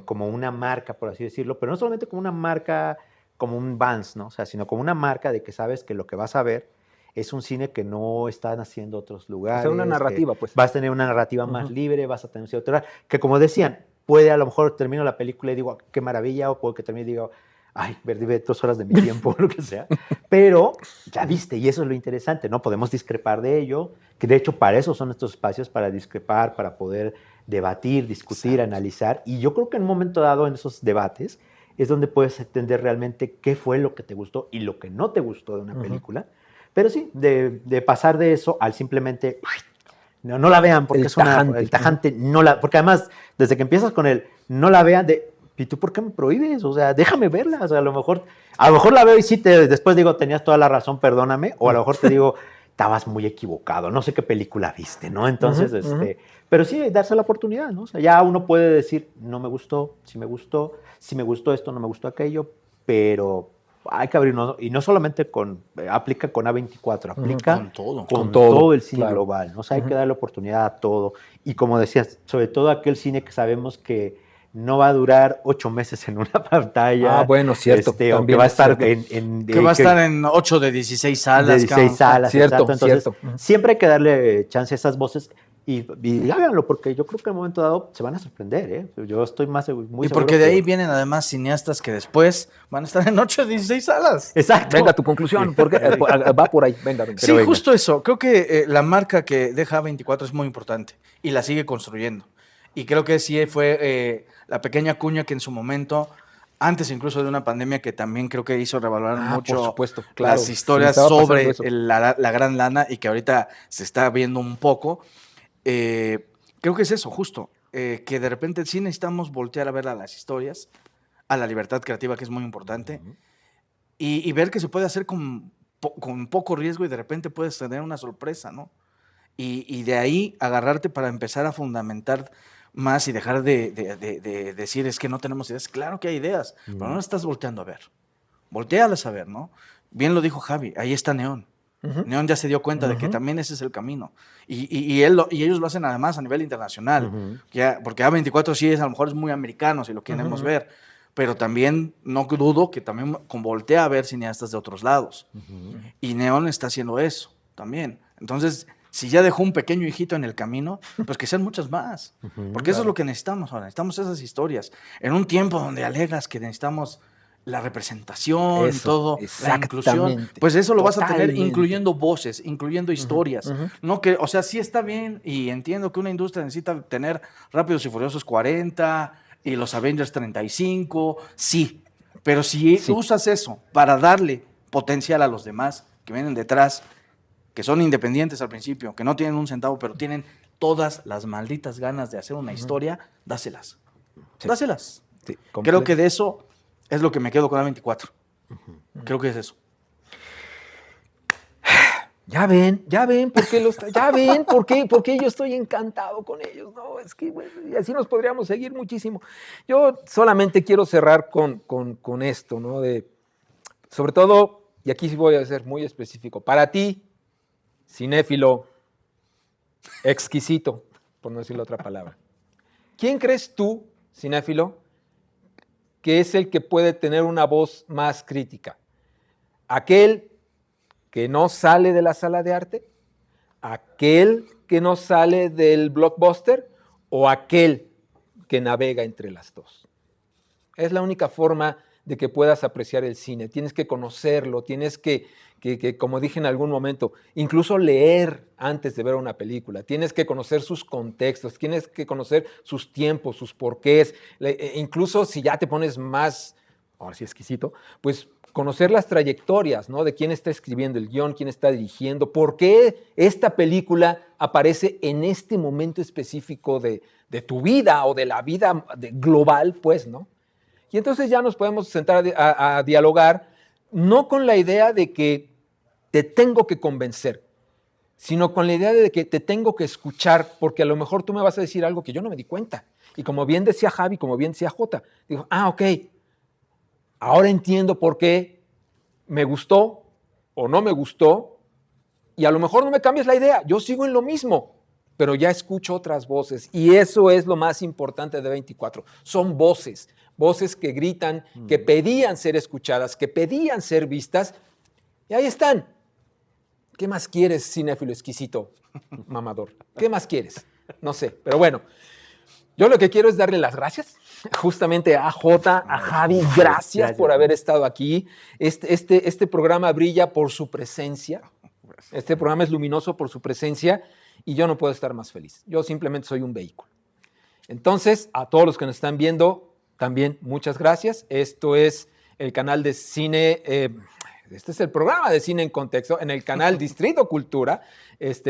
C: como una marca, por así decirlo, pero no solamente como una marca, como un Vans, ¿no? O sea, sino como una marca de que sabes que lo que vas a ver es un cine que no están haciendo otros lugares.
A: O sea, una narrativa, pues.
C: Vas a tener una narrativa más libre, vas a tener un cierto... Que como decían, puede a lo mejor termino la película y digo, qué maravilla, o puede que termine y digo, ay, perdí 2 horas de mi tiempo, lo que sea. Pero ya viste, y eso es lo interesante, ¿no? Podemos discrepar de ello, que de hecho para eso son estos espacios, para discrepar, para poder debatir, discutir, analizar. Y yo creo que en un momento dado en esos debates es donde puedes entender realmente qué fue lo que te gustó y lo que no te gustó de una película. Pero sí, de pasar de eso al simplemente... No la vean porque el tajante, porque además, desde que empiezas con el no la vean, ¿y tú por qué me prohíbes? O sea, déjame verla. O sea, a lo mejor la veo y sí, después digo, tenías toda la razón, perdóname. O a lo mejor te digo, estabas muy equivocado, no sé qué película viste, ¿no? Entonces, pero sí, darse la oportunidad, ¿no? O sea, ya uno puede decir, no me gustó, si me gustó esto, no me gustó aquello, pero hay que abrirnos, y no solamente aplica con A24, aplica con todo el cine global, ¿no? O sea, hay que darle oportunidad a todo. Y como decías, sobre todo aquel cine que sabemos que no va a durar 8 meses en una pantalla.
A: Bueno, cierto.
C: O que va a estar
B: que va a estar en 8 de 16 salas.
C: De 16 salas,
A: cierto,
C: exacto. Entonces,
A: cierto.
C: Siempre hay que darle chance a esas voces y háganlo, porque yo creo que en un momento dado se van a sorprender, ¿eh? Yo estoy muy seguro.
B: Y porque de ahí vienen además cineastas que después van a estar en 8 de 16 salas.
C: Exacto.
A: Venga, tu conclusión, porque va por ahí. Venga.
B: Sí, venga. Justo eso. Creo que la marca que deja A24 es muy importante y la sigue construyendo. Y creo que sí fue la pequeña cuña que en su momento, antes incluso de una pandemia, que también creo que hizo revalorar mucho
A: por supuesto, claro,
B: las historias sobre la gran lana, y que ahorita se está viendo un poco. Creo que es eso, justo, que de repente sí necesitamos voltear a ver a las historias, a la libertad creativa, que es muy importante, y ver que se puede hacer con poco riesgo y de repente puedes tener una sorpresa, ¿no? Y de ahí agarrarte para empezar a fundamentar más y dejar de decir es que no tenemos ideas. Claro que hay ideas, pero no las estás volteando a ver. Voltéalas a ver, ¿no? Bien lo dijo Javi, ahí está Neon. Neon ya se dio cuenta de que también ese es el camino. Y ellos lo hacen además a nivel internacional. Porque A24 sí a lo mejor es muy americano, si lo queremos ver. Pero también no dudo que también voltea a ver cineastas de otros lados. Y Neon está haciendo eso también. Entonces, si ya dejó un pequeño hijito en el camino, pues que sean muchas más. Porque eso es lo que necesitamos ahora. Necesitamos esas historias. En un tiempo donde alegas que necesitamos la representación,
A: Eso,
B: todo, la inclusión,
A: exactamente.
B: pues eso lo vas a tener
A: Totalmente.
B: incluyendo voces, incluyendo historias.
A: ujú.
B: No que, o sea, sí está bien y entiendo que una industria necesita tener Rápidos y Furiosos 40 y los Avengers 35, sí, pero si
A: Sí.
B: usas eso para darle potencial a los demás que vienen detrás, que son independientes al principio, que no tienen un centavo, pero tienen todas las malditas ganas de hacer una historia, dáselas.
A: Sí.
B: Dáselas.
A: Sí,
B: Creo que de eso es lo que me quedo con A24. Creo que es eso.
A: Ya ven por qué por qué yo estoy encantado con ellos. No, es que bueno, y así nos podríamos seguir muchísimo. Yo solamente quiero cerrar con esto, ¿no? Sobre todo, y aquí sí voy a ser muy específico, para ti, cinéfilo, exquisito, por no decir la otra palabra. ¿Quién crees tú, cinéfilo, que es el que puede tener una voz más crítica? ¿Aquel que no sale de la sala de arte? ¿Aquel que no sale del blockbuster? ¿O aquel que navega entre las dos? Es la única forma de que puedas apreciar el cine. Tienes que conocerlo, tienes que, como dije en algún momento, incluso leer antes de ver una película. Tienes que conocer sus contextos, tienes que conocer sus tiempos, sus porqués. Incluso si ya te pones más, ahora sí exquisito, pues conocer las trayectorias, ¿no? De quién está escribiendo el guión, quién está dirigiendo, por qué esta película aparece en este momento específico de tu vida o de la vida global, pues, ¿no? Y entonces ya nos podemos sentar a dialogar, no con la idea de que te tengo que convencer, sino con la idea de que te tengo que escuchar, porque a lo mejor tú me vas a decir algo que yo no me di cuenta. Y como bien decía Javi, como bien decía Jota, digo, ok, ahora entiendo por qué me gustó o no me gustó, y a lo mejor no me cambias la idea, yo sigo en lo mismo, pero ya escucho otras voces, y eso es lo más importante de 24, son voces que gritan, que pedían ser escuchadas, que pedían ser vistas, y ahí están. ¿Qué más quieres, cinéfilo exquisito, mamador? ¿Qué más quieres? No sé, pero bueno, yo lo que quiero es darle las gracias justamente a Jota, a Javi, gracias por haber estado aquí. Este programa brilla por su presencia, este programa es luminoso por su presencia y yo no puedo estar más feliz. Yo simplemente soy un vehículo. Entonces, a todos los que nos están viendo, también muchas gracias. Esto es el canal de cine, este es el programa de Cine en Contexto en el canal Distrito Cultura.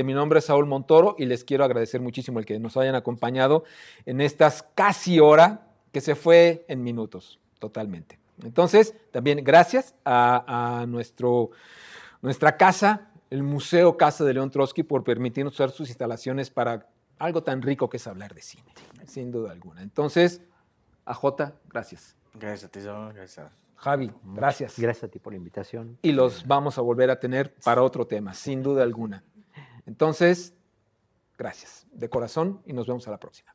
A: Mi nombre es Saúl Montoro y les quiero agradecer muchísimo el que nos hayan acompañado en estas casi hora que se fue en minutos, totalmente. Entonces, también gracias a nuestra casa, el Museo Casa de León Trotsky, por permitirnos usar sus instalaciones para algo tan rico que es hablar de cine, sin duda alguna. Entonces, a Jota, gracias.
B: Gracias a ti, Saúl. Gracias.
A: Javi, gracias.
C: Gracias a ti por la invitación.
A: Y los vamos a volver a tener para otro tema, sin duda alguna. Entonces, gracias de corazón y nos vemos a la próxima.